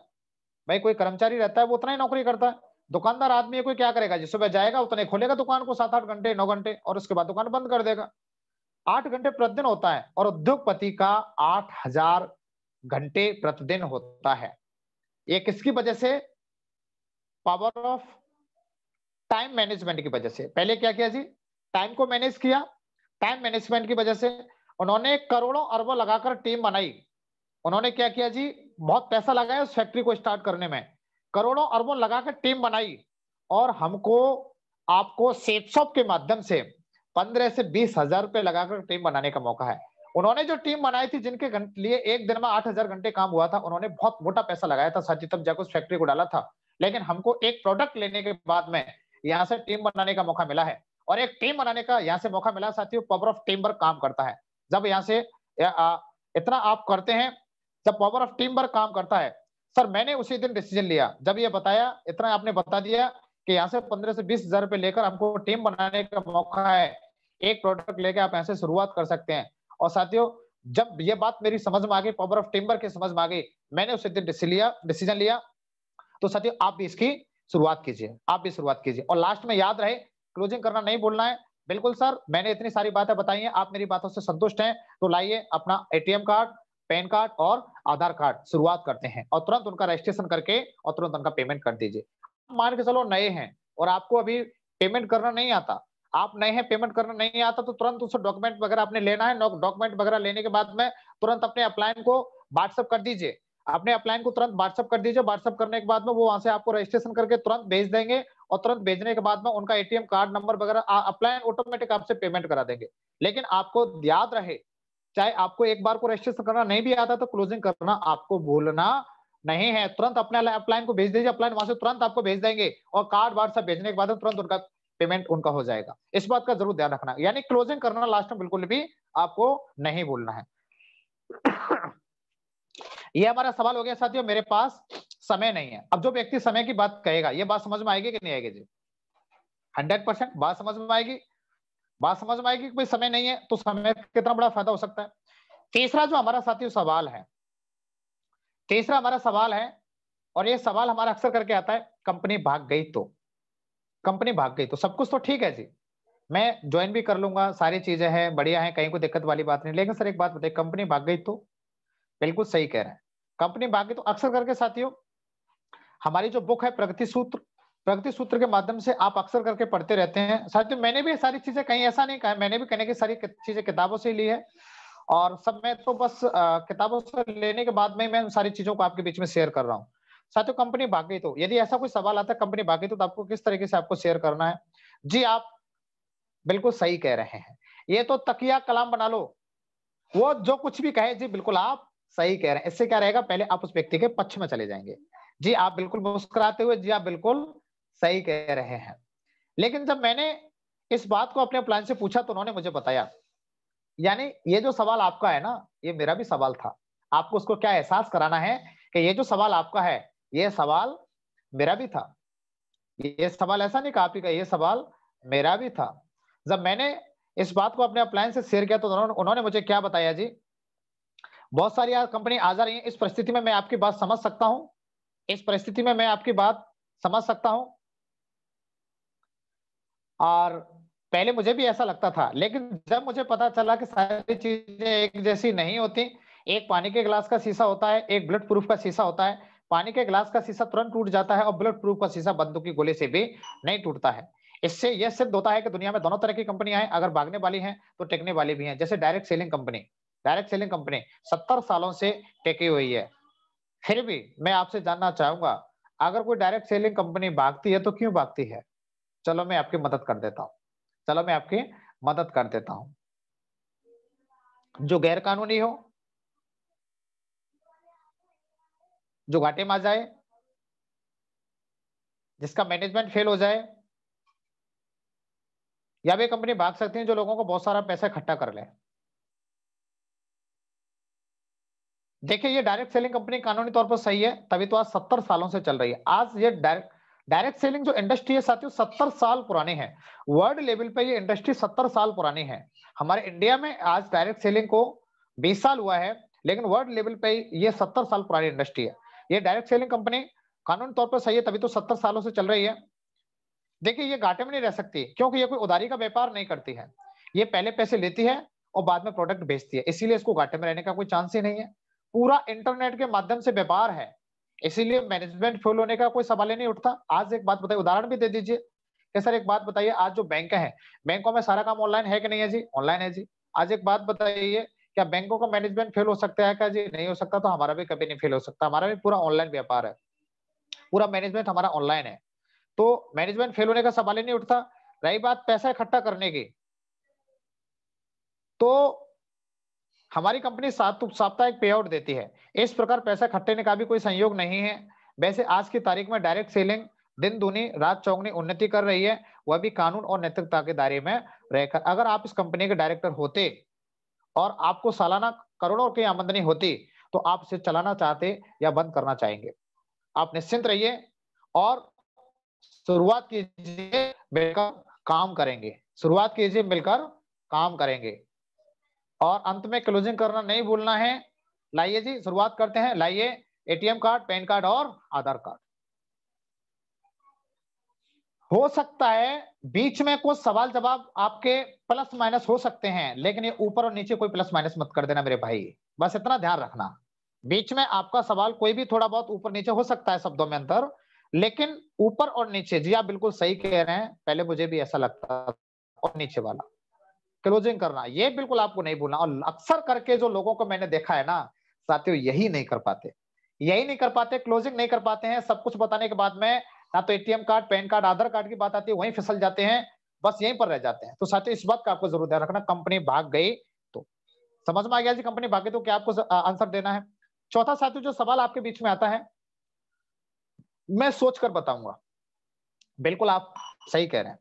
भाई कोई कर्मचारी रहता है वो उतना ही नौकरी करता है। दुकानदार आदमी है, कोई क्या करेगा जी, सुबह जाएगा उतने खोलेगा दुकान को 7-8 घंटे 9 घंटे और उसके बाद दुकान बंद कर देगा। 8 घंटे प्रतिदिन होता है और उद्योगपति का 8000 घंटे प्रतिदिन होता है। ये किसकी वजह से? पावर ऑफ टाइम मैनेजमेंट की वजह से। पहले क्या किया जी, टाइम को मैनेज किया। टाइम मैनेजमेंट की वजह से उन्होंने करोड़ों अरबों लगाकर टीम बनाई। उन्होंने क्या किया जी, बहुत पैसा लगाया उस फैक्ट्री को स्टार्ट करने में, करोड़ों अरबों लगाकर टीम बनाई। और हमको आपको सेपसॉप के माध्यम से 15 से 20 हजार रुपए लगाकर टीम बनाने का मौका है। उन्होंने जो टीम बनाई थी, जिनके लिए एक दिन में 8000 घंटे काम हुआ था, उन्होंने बहुत मोटा पैसा लगाया था साथी, तब जाकर उस फैक्ट्री को डाला था। लेकिन हमको एक प्रोडक्ट लेने के बाद में यहाँ से टीम बनाने का मौका मिला है। और एक टीम बनाने का यहाँ से मौका मिला साथियों, पावर ऑफ टीम वर्क काम करता है। जब यहाँ से इतना आप करते हैं, जब पावर ऑफ टीम वर्क काम करता है, सर मैंने उसी दिन डिसीजन लिया, जब ये बताया, इतना आपने बता दिया कि यहाँ से 15 से 20 हजार रुपए लेकर हमको टीम बनाने का मौका है, एक प्रोडक्ट लेके आप ऐसे शुरुआत कर सकते हैं। और साथियों, जब ये बात मेरी समझ में आ गई, पावर ऑफ टीम वर्क की समझ में आ गई, मैंने उसी दिन डिसीजन लिया। तो साथियों, आप भी इसकी शुरुआत कीजिए, आप भी शुरुआत कीजिए। और लास्ट में याद रहे, क्लोजिंग करना नहीं भूलना है। बिल्कुल सर, मैंने इतनी सारी बातें बताई हैं, आप मेरी बातों से संतुष्ट हैं, तो लाइए अपना एटीएम कार्ड, पैन कार्ड और आधार कार्ड, शुरुआत करते हैं और तुरंत उनका रजिस्ट्रेशन करके और तुरंत उनका पेमेंट कर दीजिए। मान के चलो नए हैं और आपको अभी पेमेंट करना नहीं आता, आप नए हैं, पेमेंट करना नहीं आता, तो तुरंत उसको डॉक्यूमेंट वगैरह आपने लेना है। डॉक्यूमेंट वगैरह लेने के बाद में तुरंत अपने अप्लायन को व्हाट्सएप कर दीजिए, अपने अप्लायन को तुरंत व्हाट्सएप कर दीजिए। व्हाट्सएप करने के बाद में वो वहां से आपको रजिस्ट्रेशन करके तुरंत भेज देंगे और तुरंत भेजने के बाद में उनका एटीएम कार्ड नंबर वगैरह अप्लायन ऑटोमेटिक आपसे पेमेंट करा देंगे। लेकिन आपको याद रहे, चाहे आपको एक बार को रजिस्ट्रेशन करना नहीं भी आता तो क्लोजिंग करना आपको भूलना नहीं है। तुरंत अपने अप्लायन को भेज दीजिए, अप्लायन वहां से तुरंत आपको भेज देंगे और कार्ड वार्ड सब भेजने के बाद तुरंत उनका पेमेंट उनका हो जाएगा। इस बात का जरूर ध्यान रखना, यानी क्लोजिंग करना लास्ट में बिल्कुल भी आपको नहीं भूलना है। ये हमारा सवाल हो गया साथियों, मेरे पास समय नहीं है। अब जो व्यक्ति समय की बात कहेगा, ये बात समझ में आएगी कि नहीं आएगी जी? 100% बात समझ में आएगी। बात समझ में आएगी कि भाई समय नहीं है तो समय कितना बड़ा फायदा हो सकता है। तीसरा जो हमारा साथियों सवाल है, तीसरा हमारा सवाल है, और ये सवाल हमारा अक्सर करके आता है, कंपनी भाग गई तो। कंपनी भाग गई तो सब कुछ तो ठीक है जी, मैं ज्वाइन भी कर लूंगा, सारी चीजें हैं, बढ़िया है, कहीं कोई दिक्कत वाली बात नहीं। लेकिन सर एक बात बताइए, कंपनी भाग गई तो? बिल्कुल सही कह रहे हैं, कंपनी भाग गई तो अक्सर करके साथियों हमारी जो बुक है प्रगति सूत्र के माध्यम से आप अक्सर करके पढ़ते रहते हैं साथियों। मैंने भी सारी चीजें कहीं ऐसा नहीं कहा, मैंने भी कहने की सारी चीजें किताबों से ली है, और सब मैं तो बस किताबों से लेने के बाद में मैं उन सारी चीजों को आपके बीच में शेयर कर रहा हूँ। साथियों कंपनी भाग गई तो, यदि ऐसा कोई सवाल आता है कंपनी भाग गई तो आपको किस तरीके से आपको शेयर करना है? जी आप बिल्कुल सही कह रहे हैं, ये तो तकिया कलाम बना लो, वो जो कुछ भी कहे जी बिल्कुल आप सही कह रहे हैं। इससे क्या रहेगा, पहले आप उस व्यक्ति के पक्ष में चले जाएंगे। जी आप बिल्कुल मुस्कुराते हुए, जी आप बिल्कुल सही कह रहे हैं। लेकिन जब मैंने इस बात को अपने प्लान से पूछा तो उन्होंने मुझे बताया, यानी ये जो सवाल आपका है ना, ये मेरा भी सवाल था। आपको उसको क्या एहसास कराना है कि ये जो सवाल आपका है, ये सवाल मेरा भी था। ये सवाल ऐसा नहीं कहा आप ही का, ये सवाल मेरा भी था। जब मैंने इस बात को अपने अपलायन से शेयर किया तो उन्होंने मुझे क्या बताया जी, बहुत सारी कंपनी आ जा रही है, इस परिस्थिति में मैं आपकी बात समझ सकता हूं, इस परिस्थिति में मैं आपकी बात समझ सकता हूं। और पहले मुझे भी ऐसा लगता था, लेकिन जब मुझे पता चला कि सारी चीजें एक जैसी नहीं होती, एक पानी के गिलास का शीशा होता है, एक बुलेट प्रूफ का शीशा होता है। पानी के गिलास का शीशा तुरंत टूट जाता है और बुलेट प्रूफ का शीशा बंदूक की गोली से भी नहीं टूटता है। इससे यह सिद्ध होता है कि दुनिया में दोनों तरह की कंपनियां हैं, अगर भागने वाली हैं तो टिकने वाली भी हैं। जैसे डायरेक्ट सेलिंग कंपनी 70 सालों से टिकी हुई है। फिर भी मैं आपसे जानना चाहूंगा, अगर कोई डायरेक्ट सेलिंग कंपनी भागती है तो क्यों भागती है? चलो मैं आपकी मदद कर देता हूं, चलो मैं आपकी मदद कर देता हूं। जो गैर कानूनी हो, जो घाटे में आ जाए, जिसका मैनेजमेंट फेल हो जाए, या वे कंपनी भाग सकती है जो लोगों को बहुत सारा पैसा इकट्ठा कर ले। देखिए ये डायरेक्ट सेलिंग कंपनी कानूनी तौर पर सही है, तभी तो आज 70 सालों से चल रही है। आज ये डायरेक्ट सेलिंग जो इंडस्ट्री है साथियों 70 साल पुरानी है। वर्ल्ड लेवल पे ये इंडस्ट्री 70 साल पुरानी है। हमारे इंडिया में आज डायरेक्ट सेलिंग को 20 साल हुआ है, लेकिन वर्ल्ड लेवल पे ये 70 साल पुरानी इंडस्ट्री है। ये डायरेक्ट सेलिंग कंपनी कानूनी तौर पर सही है, तभी तो 70 सालों से चल रही है। देखिए ये घाटे में नहीं रह सकती, क्योंकि ये कोई उधारी का व्यापार नहीं करती है। ये पहले पैसे लेती है और बाद में प्रोडक्ट बेचती है, इसीलिए इसको घाटे में रहने का कोई चांस ही नहीं है। पूरा इंटरनेट के माध्यम से व्यापार है, इसीलिए मैनेजमेंट फेल होने का कोई सवाल ही नहीं उठता। आज एक बात बताइए, उदाहरण भी दे दीजिए कि सर एक बात बताइए, आज जो बैंक है, बैंकों में सारा काम ऑनलाइन है कि नहीं है जी? ऑनलाइन है जी। आज एक बात बताइए, क्या बैंकों का मैनेजमेंट फेल हो सकता है क्या जी? नहीं हो सकता। तो हमारा भी कभी नहीं फेल हो सकता, हमारा भी पूरा ऑनलाइन व्यापार है, पूरा मैनेजमेंट हमारा ऑनलाइन है, तो मैनेजमेंट फेल होने का सवाल ही नहीं उठता। रही बात पैसा इकट्ठा करने की, तो हमारी कंपनी साप्ताहिक पे आउट देती है। इस प्रकार पैसा इकट्ठे का भी कोई संयोग नहीं है। वैसे आज की तारीख में डायरेक्ट सेलिंग दिन दूनी रात चौगुनी उन्नति कर रही है, वह भी कानून और नैतिकता के दायरे में रहकर। अगर आप इस कंपनी के डायरेक्टर होते और आपको सालाना करोड़ों की आमदनी होती, तो आप इसे चलाना चाहते या बंद करना चाहेंगे? आप निश्चिंत रहिए और शुरुआत कीजिए, मिलकर काम करेंगे। शुरुआत कीजिए, मिलकर काम करेंगे। और अंत में क्लोजिंग करना नहीं भूलना है। लाइए जी शुरुआत करते हैं, लाइए एटीएम कार्ड, पैन कार्ड और आधार कार्ड। हो सकता है बीच में कुछ सवाल जवाब आपके प्लस माइनस हो सकते हैं, लेकिन ये ऊपर और नीचे कोई प्लस माइनस मत कर देना मेरे भाई, बस इतना ध्यान रखना। बीच में आपका सवाल कोई भी थोड़ा बहुत ऊपर नीचे हो सकता है, शब्दों में अंतर, लेकिन ऊपर और नीचे, जी आप बिल्कुल सही कह रहे हैं, पहले मुझे भी ऐसा लगता था, और नीचे वाला क्लोजिंग करना, ये बिल्कुल आपको नहीं भूलना। और अक्सर करके जो लोगों को मैंने देखा है ना साथियों, यही नहीं कर पाते, यही नहीं कर पाते, क्लोजिंग नहीं कर पाते हैं। सब कुछ बताने के बाद में ना तो एटीएम कार्ड, पैन कार्ड, आधार कार्ड की बात आती है, वहीं फिसल जाते हैं, बस यहीं पर रह जाते हैं। तो साथियों इस बात का आपको जरूर ध्यान रखना, कंपनी भाग गई तो समझ में आ गया जी, कंपनी भागे तो क्या आपको आंसर देना है। चौथा साथियों जो सवाल आपके बीच में आता है, मैं सोचकर बताऊंगा। बिल्कुल आप सही कह रहे हैं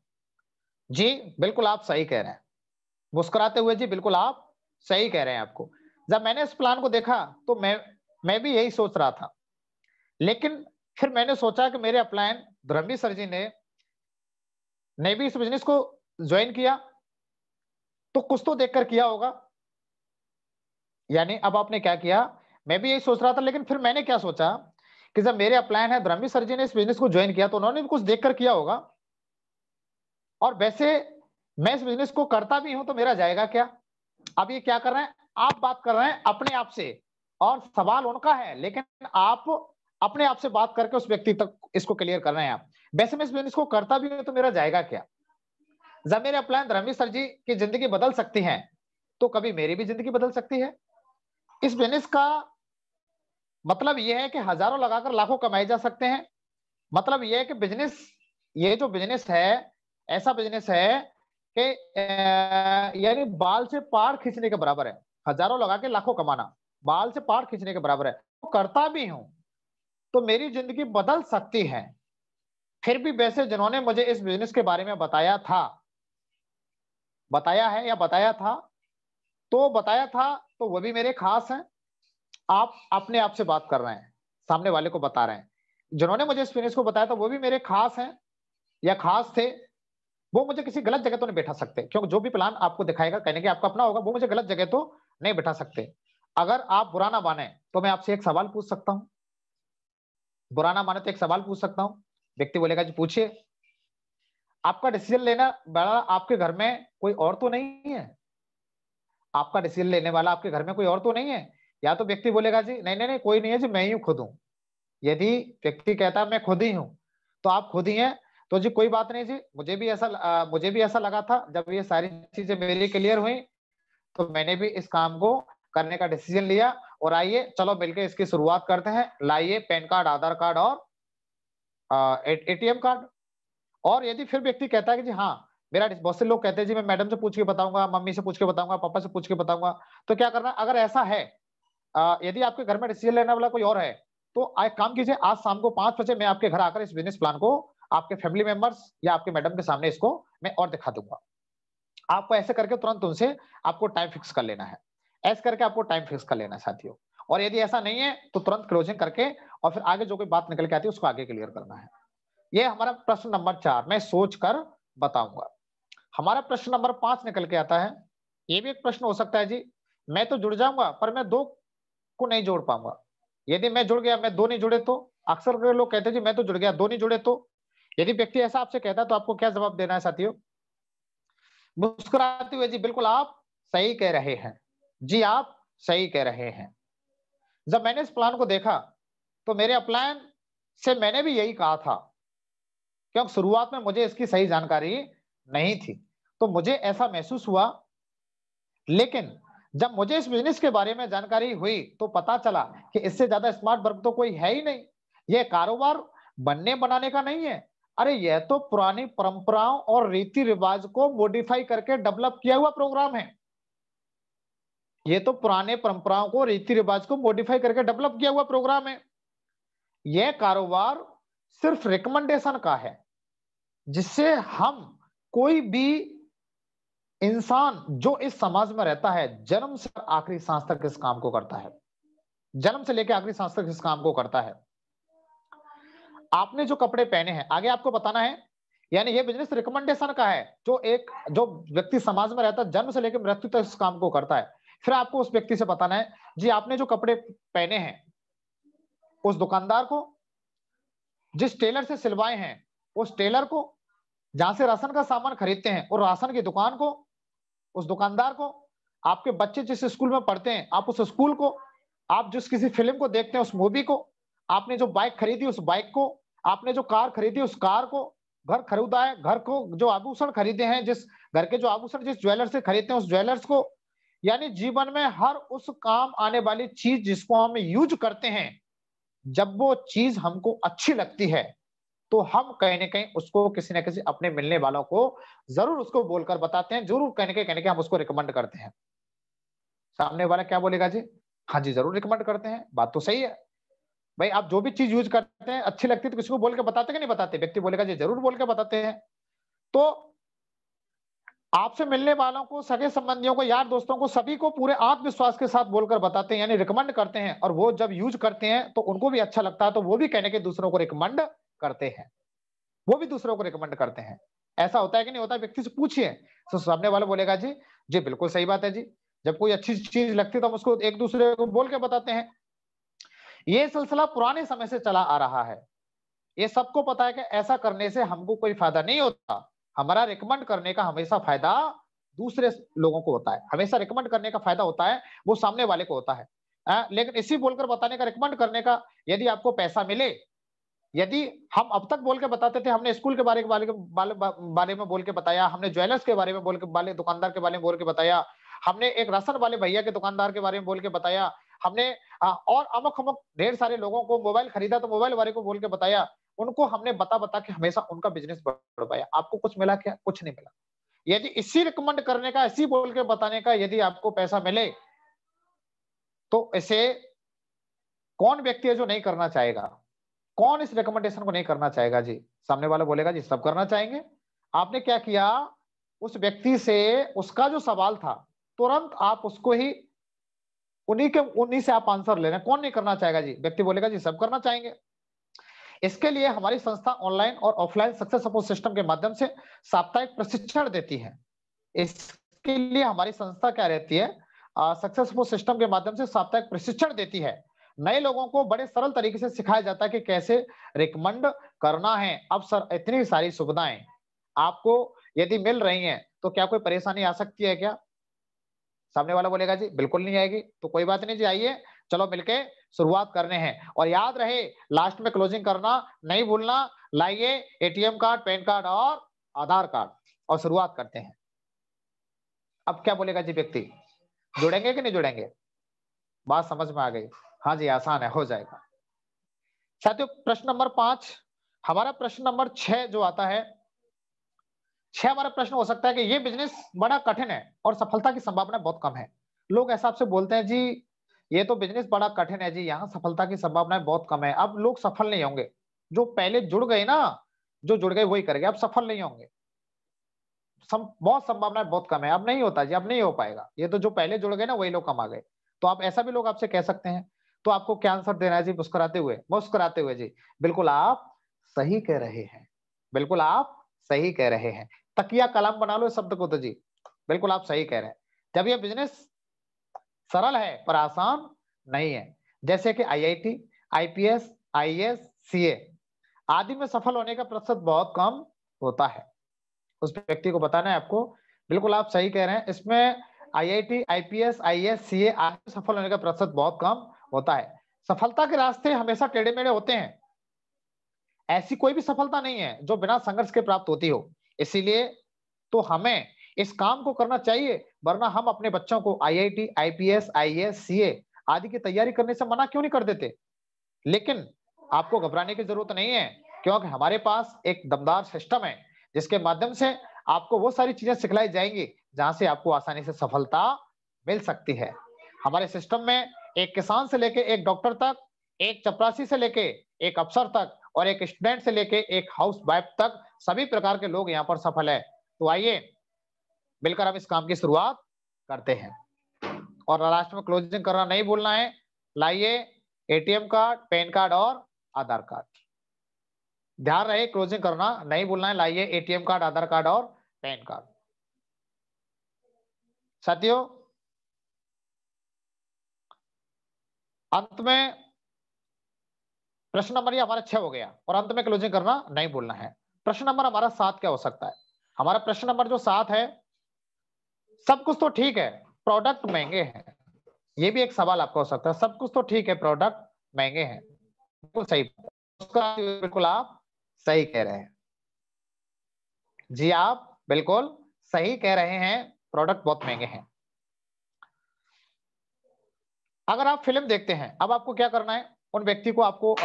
जी, बिल्कुल आप सही कह रहे हैं, मुस्कुराते हुए जी, बिल्कुल आप सही कह रहे हैं। आपको जब मैंने इस प्लान को देखा तो मैं भी यही सोच रहा था, लेकिन फिर मैंने सोचा कि मेरे अपलायन धर्मवीर सर जी ने भी इस बिजनेस को ज्वाइन किया, तो कुछ तो देखकर किया होगा। यानी अब आपने क्या किया, मैं भी यही सोच रहा था, लेकिन फिर मैंने क्या सोचा कि जब मेरे अपलायन है धर्मवीर सर जी ने इस बिजनेस को ज्वाइन किया, तो उन्होंने भी कुछ देखकर किया होगा। और वैसे मैं इस बिजनेस को करता भी हूं तो मेरा जाएगा क्या? अब ये क्या कर रहे हैं, आप बात कर रहे हैं अपने आप से और सवाल उनका है, लेकिन आप अपने आप से बात करके उस व्यक्ति तक इसको क्लियर कर रहे हैं आप। वैसे मैं इस बिजनेस को करता भी हूं तो मेरा जाएगा क्या? जब मेरे अपलाइन रमेश सर जी की जिंदगी बदल सकती है तो कभी मेरी भी जिंदगी बदल सकती है। इस बिजनेस का मतलब यह है कि हजारों लगाकर लाखों कमाए जा सकते हैं। मतलब यह है कि बिजनेस, ये जो बिजनेस है ऐसा बिजनेस है कि यानी बाल से पार खींचने के बराबर है। हजारों लगा के लाखों कमाना बाल से पार खींचने के बराबर है। तो करता भी हूं तो मेरी जिंदगी बदल सकती है। फिर भी वैसे जिन्होंने मुझे इस बिजनेस के बारे में बताया है या बताया था, तो बताया था तो वो भी मेरे खास हैं। आप अपने आप से बात कर रहे हैं, सामने वाले को बता रहे हैं। जिन्होंने मुझे इस बिजनेस को बताया था वो भी मेरे खास हैं या खास थे। वो मुझे किसी गलत जगह तो नहीं बैठा सकते, क्योंकि जो भी प्लान आपको दिखाएगा कहने के आपका अपना होगा, वो मुझे गलत जगह तो नहीं बैठा सकते। अगर आप बुरा ना माने तो मैं आपसे एक सवाल पूछ सकता हूं? बुरा ना माने तो एक सवाल पूछ सकता हूं? व्यक्ति बोलेगा जी पूछिए। आपका डिसीजन लेना वाला आपके घर में कोई और तो नहीं है? आपका डिसीजन लेने वाला आपके घर में कोई और तो नहीं है? या तो व्यक्ति बोलेगा जी नहीं नहीं नहीं कोई नहीं है जी, मैं ही खुद हूं। यदि व्यक्ति कहता है मैं खुद ही हूं तो आप खुद ही हैं, तो जी कोई बात नहीं जी, मुझे भी ऐसा लगा था। जब ये सारी चीजें मेरी क्लियर हुई तो मैंने भी इस काम को करने का डिसीजन लिया। और आइए चलो मिलकर इसकी शुरुआत करते हैं। लाइए पेन कार्ड, आधार कार्ड और एटीएम कार्ड। और यदि फिर व्यक्ति कहता है कि जी हाँ, मेरा बहुत से लोग कहते हैं जी मैं मैडम से पूछ के बताऊंगा, मम्मी से पूछ के बताऊंगा, पापा से पूछ के बताऊंगा। तो क्या करना, अगर ऐसा है यदि आपके घर में डिसीजन लेने वाला कोई और है तो एक काम कीजिए, आज शाम को 5 बजे मैं आपके घर आकर इस बिजनेस प्लान को आपके फैमिली मेंबर्स या आपके मैडम के सामने इसको मैं और दिखा दूंगा। आपको ऐसे करके तुरंत उनसे आपको टाइम फिक्स कर लेना है। ऐसे करके आपको टाइम फिक्स कर लेना है साथियों। और यदि ऐसा नहीं है तो तुरंत क्लोजिंग करके और फिर आगे जो कोई बात निकल के आती है उसको आगे क्लियर करना है। ये हमारा प्रश्न नंबर 4 मैं सोच कर बताऊंगा। हमारा प्रश्न नंबर 5 निकल के आता है। ये भी एक प्रश्न हो सकता है जी, मैं तो जुड़ जाऊंगा पर मैं 2 को नहीं जोड़ पाऊंगा। यदि मैं जुड़ गया, मैं 2 नहीं जुड़े तो? अक्सर के लोग कहते हैं जी मैं तो जुड़ गया, 2 नहीं जुड़े तो? यदि व्यक्ति ऐसा आपसे कहता है तो आपको क्या जवाब देना है साथियों? मुस्कुराते हुए जी बिल्कुल आप सही कह रहे हैं। जी आप सही कह रहे हैं। जब मैंने इस प्लान को देखा तो मेरे अपलाइन से मैंने भी यही कहा था, क्योंकि शुरुआत में मुझे इसकी सही जानकारी नहीं थी। तो मुझे ऐसा महसूस हुआ, लेकिन जब मुझे इस बिजनेस के बारे में जानकारी हुई तो पता चला कि इससे ज्यादा स्मार्ट वर्क तो कोई है ही नहीं। यह कारोबार बनने बनाने का नहीं है। अरे यह तो पुरानी परंपराओं और रीति रिवाज को मॉडिफाई करके डेवलप किया हुआ प्रोग्राम है। ये तो पुराने परंपराओं को, रीति रिवाज को मॉडिफाई करके डेवलप किया हुआ प्रोग्राम है। यह कारोबार सिर्फ रिकमेंडेशन का है, जिससे हम कोई भी इंसान जो इस समाज में रहता है जन्म से आखिरी सांस तक इस काम को करता है। जन्म से लेकर आखिरी सांस तक इस काम को करता है। आपने जो कपड़े पहने हैं आगे आपको बताना है, यानी ये बिजनेस रिकमेंडेशन का है। जो व्यक्ति समाज में रहता है जन्म से लेकर मृत्यु तक इस काम को करता है। फिर आपको उस व्यक्ति से बताना है जी आपने जो कपड़े पहने हैं उस दुकानदार को, जिस टेलर से सिलवाए हैं उस टेलर को, जहां से राशन का सामान खरीदते हैं और राशन की दुकान को, उस दुकानदार को, आपके बच्चे जिस स्कूल में पढ़ते हैं आप उस स्कूल को, आप जिस किसी फिल्म को देखते हैं उस मूवी को, आपने जो बाइक खरीदी उस बाइक को, आपने जो कार खरीदी उस कार को, घर खरीदा है, घर को जो आभूषण खरीदे हैं, जिस घर के जो आभूषण जिस ज्वेलर से खरीदते हैं उस ज्वेलर्स को। यानी जीवन में हर उस काम आने वाली चीज जिसको हम यूज करते हैं, जब वो चीज हमको अच्छी लगती है तो हम कहीं ना कहीं उसको किसी ना किसी अपने मिलने वालों को जरूर उसको बोलकर बताते हैं, जरूर कहने के हम उसको रिकमेंड करते हैं। सामने वाला क्या बोलेगा जी? हाँ जी जरूर रिकमेंड करते हैं। बात तो सही है भाई, आप जो भी चीज यूज करते हैं अच्छी लगती है तो किसी को बोल के बताते कि नहीं बताते? व्यक्ति बोलेगा जी जरूर बोल के बताते हैं। तो आपसे मिलने वालों को, सगे संबंधियों को, यार दोस्तों को, सभी को पूरे आत्मविश्वास के साथ बोलकर बताते हैं, यानी रिकमेंड करते हैं। और वो जब यूज करते हैं तो उनको भी अच्छा लगता है, तो वो भी कहने के दूसरों को रिकमेंड करते हैं। वो भी दूसरों को रिकमेंड करते हैं। ऐसा होता है कि नहीं होता? व्यक्ति से पूछिए तो सामने वाला बोलेगा जी जी बिल्कुल सही बात है जी। जब कोई अच्छी चीज लगती है तो हम उसको एक दूसरे को बोल के बताते हैं। ये सिलसिला पुराने समय से चला आ रहा है। ये सबको पता है कि ऐसा करने से हमको कोई फायदा नहीं होता। हमारा रिकमेंड करने का हमेशा फायदा दूसरे लोगों को होता है, हमेशा रिकमेंड करने का फायदा होता है वो सामने वाले को होता है। लेकिन इसी बोलकर बताने का, रिकमेंड करने का, यदि आपको पैसा मिले, यदि हम अब तक बोल के बताते थे, हमने स्कूल के बारे में बोल के बताया, हमने ज्वेलर्स के बारे में बोल के, बाले दुकानदार के बारे में बोल के बताया, हमने एक राशन वाले भैया के दुकानदार के बारे में बोल के बताया, हमने और अमुक-अमुक ढेर सारे लोगों को मोबाइल खरीदा तो मोबाइल वाले को बोल के बताया, उनको हमने बता-बता के हमेशा उनका बिज़नेस बढ़ पाया। आपको कुछ मिला क्या? कुछ नहीं मिला। यदि इसी रिकमेंड करने का, इसी बोल के बताने का यदि आपको पैसा मिले, तो इसे कौन व्यक्ति है जो नहीं करना चाहेगा? कौन इस रिकमेंडेशन को नहीं करना चाहेगा जी? सामने वाला बोलेगा जी सब करना चाहेंगे। आपने क्या किया? उस व्यक्ति से उसका जो सवाल था, तुरंत आप उसको ही उन्हीं से आप आंसर ले रहे हैं। कौन नहीं करना चाहेगा जी? व्यक्ति बोलेगा जी सब करना चाहेंगे। इसके लिए हमारी संस्था ऑनलाइन और ऑफलाइन सक्सेस सपोर्ट सिस्टम के माध्यम से साप्ताहिक प्रशिक्षण देती है। इसके लिए हमारी संस्था क्या रहती है? सक्सेस सपोर्ट सिस्टम के माध्यम से साप्ताहिक प्रशिक्षण देती है। नए लोगों को बड़े सरल तरीके से सिखाया जाता है कि कैसे रिकमेंड करना है। अब सर इतनी सारी सुविधाएं आपको यदि मिल रही हैं, तो क्या कोई परेशानी आ सकती है क्या? सामने वाला बोलेगा जी बिल्कुल नहीं आएगी। तो कोई बात नहीं जी, आइए चलो मिलके शुरुआत करने हैं। और याद रहे लास्ट में क्लोजिंग करना नहीं भूलना। लाइए एटीएम कार्ड, पैन कार्ड और आधार कार्ड और शुरुआत करते हैं। अब क्या बोलेगा जी व्यक्ति? जुड़ेंगे कि नहीं जुड़ेंगे? बात समझ में आ गई? हाँ जी, आसान है, हो जाएगा। साथियों प्रश्न नंबर 5, हमारा प्रश्न नंबर 6 जो आता है, 6 हमारा प्रश्न हो सकता है कि ये बिज़नेस बड़ा कठिन है और सफलता की संभावना बहुत कम है। लोग ऐसा आपसे बोलते हैं जी, ये तो बिज़नेस बड़ा कठिन है जी, यहाँ सफलता की संभावनाएँ बहुत कम है। अब लोग सफल नहीं होंगे। जो पहले जुड़ गए ना, जो जुड़ गए वही करेंगे, अब सफल नहीं होंगे। बहुत संभावनाएँ बहुत कम है। अब नहीं होता जी, अब नहीं हो पाएगा। ये तो जो पहले जुड़ गए ना वही लोग कमा गए। तो आप ऐसा भी लोग आपसे कह सकते हैं। तो आपको क्या आंसर देना है जी? मुस्कुराते हुए, मुस्कुराते हुए जी। बिल्कुल आप सही कह रहे हैं। बिल्कुल आप सही कह रहे हैं। तकिया कलम बना लो इस शब्द को तो जी। बिल्कुल आप सही कह रहे हैं। जब ये बिज़नेस सरल है पर आसान नहीं है। जैसे कि आईआईटी, आईपीएस, आईएएस, सीए आदि में सफल होने का प्रतिशत बहुत कम होता है। उस व्यक्ति को बताना है आपको, बिल्कुल आप सही कह रहे हैं। इसमें आईआईटी, आईपीएस, आईएएस, सीए आदि में सफल होने का प्रतिशत बहुत कम होता है। सफलता के रास्ते हमेशा टेढ़े-मेढ़े होते हैं। ऐसी कोई भी सफलता नहीं है जो बिना संघर्ष के प्राप्त होती हो। इसीलिए तो हमें इस काम को करना चाहिए, वरना हम अपने बच्चों को आईआईटी, आईपीएस, आईएएस, सीए आदि की तैयारी करने से मना क्यों नहीं कर देते? लेकिन आपको घबराने की जरूरत नहीं है, क्योंकि हमारे पास एक दमदार सिस्टम है, जिसके माध्यम से आपको वो सारी चीजें सिखलाई जाएंगी, जहां से आपको आसानी से सफलता मिल सकती है। हमारे सिस्टम में एक किसान से लेके एक डॉक्टर तक, एक चपरासी से लेके एक अफसर तक और एक स्टूडेंट से लेके एक हाउस वाइफ तक सभी प्रकार के लोग यहाँ पर सफल है। तो आइए मिलकर हम इस काम की शुरुआत करते हैं। और लास्ट में क्लोजिंग करना नहीं भूलना है। लाइए एटीएम कार्ड, पैन कार्ड और आधार कार्ड। ध्यान रहे क्लोजिंग करना नहीं भूलना है। लाइए एटीएम कार्ड, आधार कार्ड और पैन कार्ड। साथियों अंत में प्रश्न नंबर ये हमारा 6 हो गया और अंत में क्लोजिंग करना नहीं भूलना है। प्रश्न नंबर हमारा 7 क्या हो सकता है? हमारा प्रश्न नंबर जो 7 है, सब कुछ तो ठीक है, प्रोडक्ट महंगे हैं। ये भी एक सवाल आपका हो सकता है। सब कुछ तो ठीक है, प्रोडक्ट महंगे हैं। बिल्कुल सही, उसका बिल्कुल आप सही कह रहे हैं जी, आप बिल्कुल सही कह रहे हैं, प्रोडक्ट बहुत महंगे हैं। अगर आप फिल्म देखते हैं, अब आपको क्या करना है? उन व्यक्ति को आपको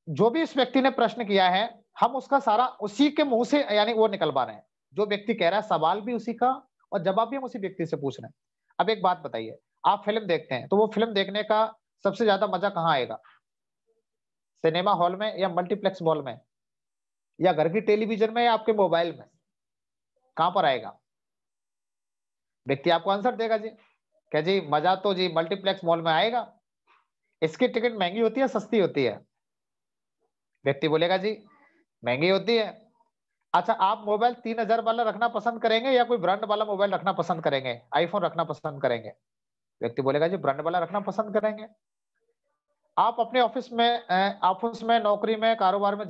जो भी इस व्यक्ति ने प्रश्न किया है, हम उसका सारा उसी के मुंह से यानी वो निकलवा रहे हैं। जो व्यक्ति कह रहा है सवाल भी उसी का और जवाब भी हम उसी व्यक्ति से पूछ रहे हैं। अब एक बात बताइए, आप फिल्म देखते हैं तो वो फिल्म देखने का सबसे ज्यादा मजा कहाँ आएगा? सिनेमा हॉल में या मल्टीप्लेक्स मॉल में या घर की टेलीविजन में या आपके मोबाइल में? कहां पर आएगा? व्यक्ति आपको आंसर देगा जी, क्या जी मजा तो जी मल्टीप्लेक्स मॉल में आएगा। इसकी टिकट महंगी होती है, सस्ती होती है? व्यक्ति बोलेगा जी महंगी होती है। अच्छा, आप मोबाइल 3000 वाला रखना पसंद करेंगे या कोई ब्रांड वाला मोबाइल रखना पसंद करेंगे? आईफोन रखना पसंद करेंगे? व्यक्ति बोलेगा जी ब्रांड वाला रखना पसंद करेंगे। आप अपने ऑफिस में नौकरी में, कारोबार में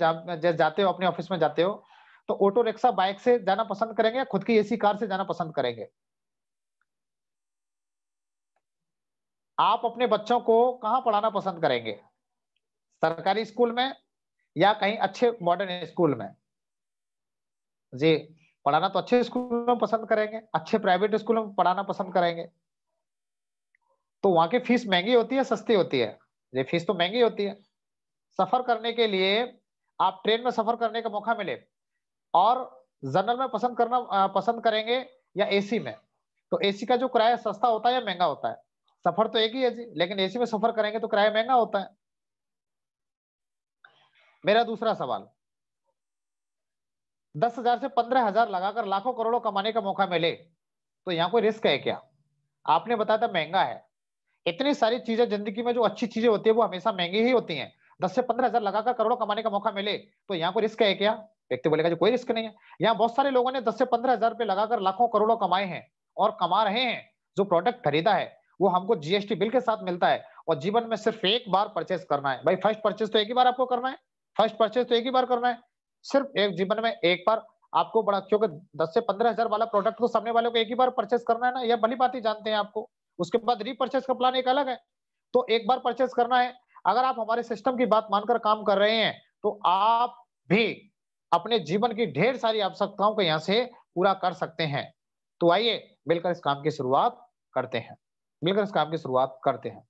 जाते हो, अपने ऑफिस में जाते हो, तो ऑटो रिक्शा बाइक से जाना पसंद करेंगे या खुद की एसी कार से जाना पसंद करेंगे? आप अपने बच्चों को कहाँ पढ़ाना पसंद करेंगे? सरकारी स्कूल में या कहीं अच्छे मॉडर्न स्कूल में? जी, पढ़ाना तो अच्छे स्कूल में पसंद करेंगे, अच्छे प्राइवेट स्कूलों में पढ़ाना पसंद करेंगे। तो वहाँ की फीस महँगी होती है, सस्ती होती है? ये फीस तो महँगी होती है। सफ़र करने के लिए आप ट्रेन में सफ़र करने का मौका मिले और जनरल में पसंद करेंगे या एसी में? तो एसी का जो किराया सस्ता होता है या महँगा होता है? सफ़र तो एक ही है जी, लेकिन एसी में सफ़र करेंगे तो किराया महँगा होता है। मेरा दूसरा सवाल, 10,000 से 15,000 लगाकर लाखों करोड़ों कमाने का मौका मिले, तो यहाँ कोई रिस्क है क्या? आपने बताया था महँगा है। इतनी सारी चीज़ें ज़िंदगी में जो अच्छी चीज़ें होती हैं, वो हमेशा महँगी ही होती हैं। 10 से 15,000 लगाकर करोड़ों कमाने का मौका मिले, तो यहाँ कोई रिस्क है क्या? व्यक्ति बोलेगा जी कोई रिस्क नहीं है। यहाँ बहुत सारे लोगों ने 10 से 15,000 रुपए लगाकर लाखों करोड़ों कमाए हैं और कमा रहे हैं। जो प्रोडक्ट खरीदा है, वो हमको जीएसटी बिल के साथ मिलता है और जीवन में सिर्फ एक बार परचेज़ करना है। भाई फर्स्ट परचेज़ तो एक ही बार आपको करना है। फर्स्ट परचेज़ तो एक ही बार करना है। सिर्फ एक जीवन में एक बार आपको बड़ा क्योंकि 10 से 15,000 वाला प्रोडक्ट तो सामने वाले को एक ही बार परचेज़ करना है ना, यह भली-भांति जानते हैं आपको। उसके बाद रीपरचेज़ का प्लान एक अलग है। तो एक बार परचेज़ करना है। अगर आप हमारे सिस्टम की बात मानकर काम कर रहे हैं, तो आप भी अपने जीवन की ढेर सारी आवश्यकताओं को यहाँ से पूरा कर सकते हैं। तो आइए मिलकर इस काम की शुरुआत करते हैं। मिलकर इस काम की शुरुआत करते हैं।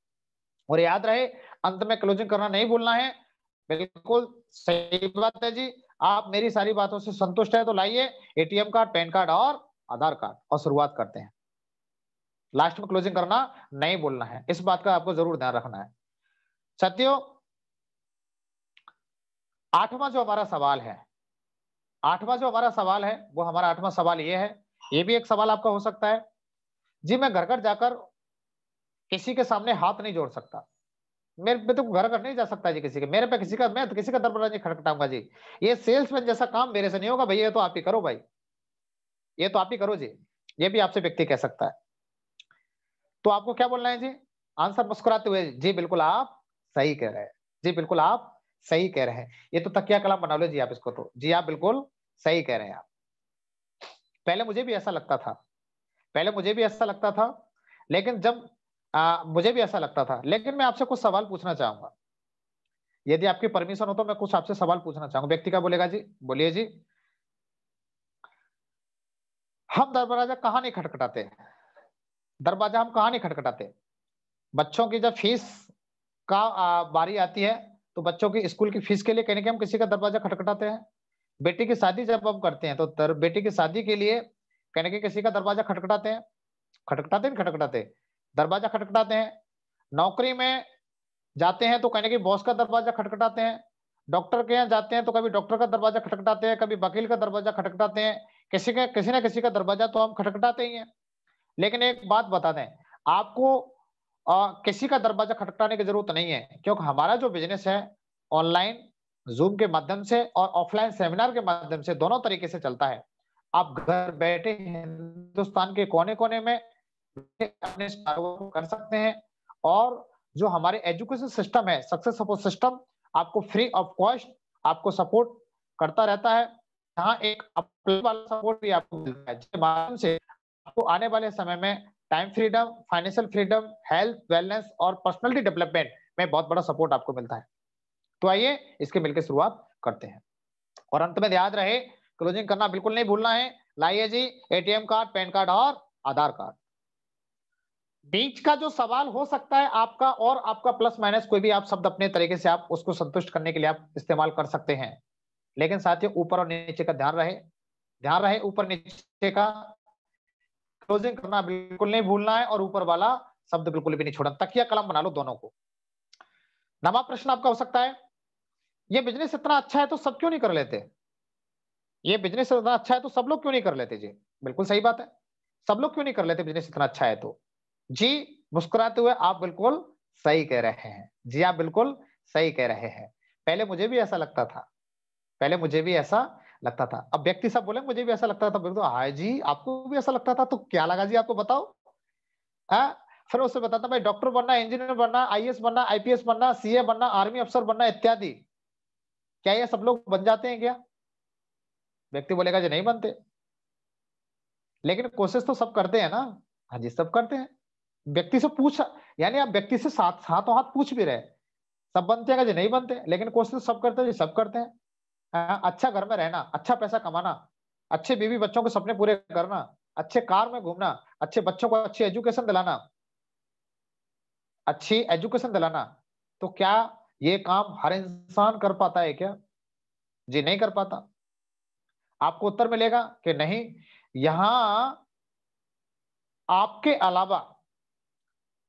और याद रहे अंत में क्लोजिंग करना नहीं भूलना है। बिल्कुल सही बात है जी। आप मेरी सारी बातों से संतुष्ट हैं तो लाइए एटीएम कार्ड, पैन कार्ड और आधार कार्ड और शुरुआत करते हैं। लास्ट में क्लोजिंग करना नहीं भूलना है। इस बात का आपको जरूर ध्यान रखना है। साथियों, 8वां जो हमारा सवाल है, 8वां जो हमारा सवाल है, वो हमारा 8वां सवाल ये है, ये भी एक सवाल आपका हो सकता है, जी मैं घर-घर जाकर किसी के सामने हाथ नहीं जोड़ सकता। मैं तो घर-घर नहीं जा सकता जी किसी के। मेरे पे किसी का मैं तो किसी का दरवाजा नहीं खटखटाऊँगा जी। ये सेल्समैन जैसा काम मेरे से नहीं होगा भैया, ये तो आप ही करो भाई। ये तो आप ही करो जी। ये भी आपसे व्यक्ति कह सकता है। तो आपको क्या बोलना है जी? आंसर मुस्कुराते हुए, जी बिल्कुल आप सही कह रहे हैं। जी बिल्कुल आप सही कह रहे हैं। ये तो तकिया कलाम बना लो जी आप इसको तो। जी आप बिल्कुल सही कह रहे हैं आप। पहले मुझे भी ऐसा लगता था। पहले मुझे भी ऐसा लगता था, लेकिन जब मुझे भी ऐसा लगता था, लेकिन मैं आपसे कुछ सवाल पूछना चाहूँगा। यदि आपकी परमिशन हो तो मैं कुछ आपसे सवाल पूछना चाहूँगा। व्यक्ति क्या बोलेगा जी? बोलिए जी। हम दरवाजा कहाँ नहीं खटखटाते? दरवाजा हम कहाँ नहीं खटखटाते? बच्चों की जब फीस का बारी आती है, तो बच्चों की स्कूल की फीस के लिए कहीं न कहीं हम किसी का दरवाजा खटखटाते हैं। बेटी की शादी जब हम करते हैं, तो बेटी की शादी के लिए कहीं न कहीं किसी का दरवाजा खटखटाते हैं। खटखटाते नहीं खटखटाते? दरवाजा खटखटाते हैं। नौकरी में जाते हैं तो कहीं न कहीं बॉस का दरवाजा खटखटाते हैं। डॉक्टर के यहाँ जाते हैं तो कभी डॉक्टर का दरवाजा खटखटाते हैं, कभी वकील का दरवाजा खटखटाते हैं। किसी न किसी का दरवाजा तो हम खटखटाते ही हैं। लेकिन एक बात बता दें, आपको किसी का दरवाजा खटखटाने की ज़रूरत नहीं है, क्योंकि हमारा जो बिज़नेस है ऑनलाइन, ज़ूम के माध्यम से और ऑफ़लाइन सेमिनार के माध्यम से दोनों तरीके से चलता है। आप घर बैठे हिंदुस्तान के कोने-कोने में अपने कारोबार को कर सकते हैं और जो हमारे एजुकेशन सिस्टम है, सक्सेस सपोर्ट सिस्टम आपको फ्री ऑफ कॉस्ट आपको सपोर्ट करता रहता है। यहाँ एक अप्लाई वाला सपोर्ट भी आपको मिलता है, जिसके माध्यम से आपको आने वाले समय में time freedom, financial freedom, health, wellness और पर्सनालिटी डेवलपमेंट में बहुत बड़ा सपोर्ट आपको मिलता है। तो आइए इसके मिलकर शुरुआत करते हैं और अंत में याद रहे क्लोजिंग करना बिल्कुल नहीं भूलना है। लाइए जी एटीएम कार्ड, पैन कार्ड और आधार कार्ड। बीच का जो सवाल हो सकता है आपका और आपका प्लस माइनस कोई भी आप शब्द अपने तरीके से आप उसको संतुष्ट करने के लिए आप इस्तेमाल कर सकते हैं। लेकिन साथियों ऊपर और नीचे का ध्यान रहे ऊपर नीचे का क्लोजिंग करना बिल्कुल नहीं भूलना है और ऊपर वाला शब्द बिल्कुल भी नहीं छोड़ना। तकिया कलम बना लो दोनों को। नवा प्रश्न आपका हो सकता है, ये बिज़नेस इतना अच्छा है तो सब क्यों नहीं कर लेते? ये बिज़नेस इतना अच्छा है तो सब लोग क्यों नहीं कर लेते जी? बिल्कुल सही बात है। सब लोग क्यों नहीं कर लेते बिज़नेस इतना अच्छा है तो? जी, मुस्कुराते हुए आप बिल्कुल सही कह रहे हैं। जी, आप बिल्कुल सही कह रहे हैं। पहले मुझे भी ऐसा लगता था। पहले मुझे भी ऐसा लगता था। अब व्यक्ति सब बोले मुझे भी ऐसा लगता था। बिल्कुल हाँ जी, आपको भी ऐसा लगता था तो क्या लगा जी आपको बताओ? हाँ, फिर उससे बताता भाई डॉक्टर बनना, इंजीनियर बनना, आईएएस बनना, आईपीएस बनना, सीए बनना, आर्मी अफसर बनना इत्यादि। क्या ये सब लोग बन जाते हैं क्या? व्यक्ति बोलेगा जी नहीं बनते, लेकिन कोशिश तो सब करते हैं ना। हाँ जी, सब करते हैं। व्यक्ति से पूछ, यानी आप व्यक्ति से साथ हाथों हाथ पूछ भी रहे, सब बनते हैं जी नहीं बनते, लेकिन कोशिश तो सब करते हैं जी, सब करते हैं। अच्छा घर में रहना, अच्छा पैसा कमाना, अच्छे बीवी बच्चों के सपने पूरे करना, अच्छे कार में घूमना, अच्छे बच्चों को अच्छी एजुकेशन दिलाना, अच्छी एजुकेशन दिलाना, तो क्या ये काम हर इंसान कर पाता है क्या? जी नहीं कर पाता। आपको उत्तर मिलेगा कि नहीं, यहां आपके अलावा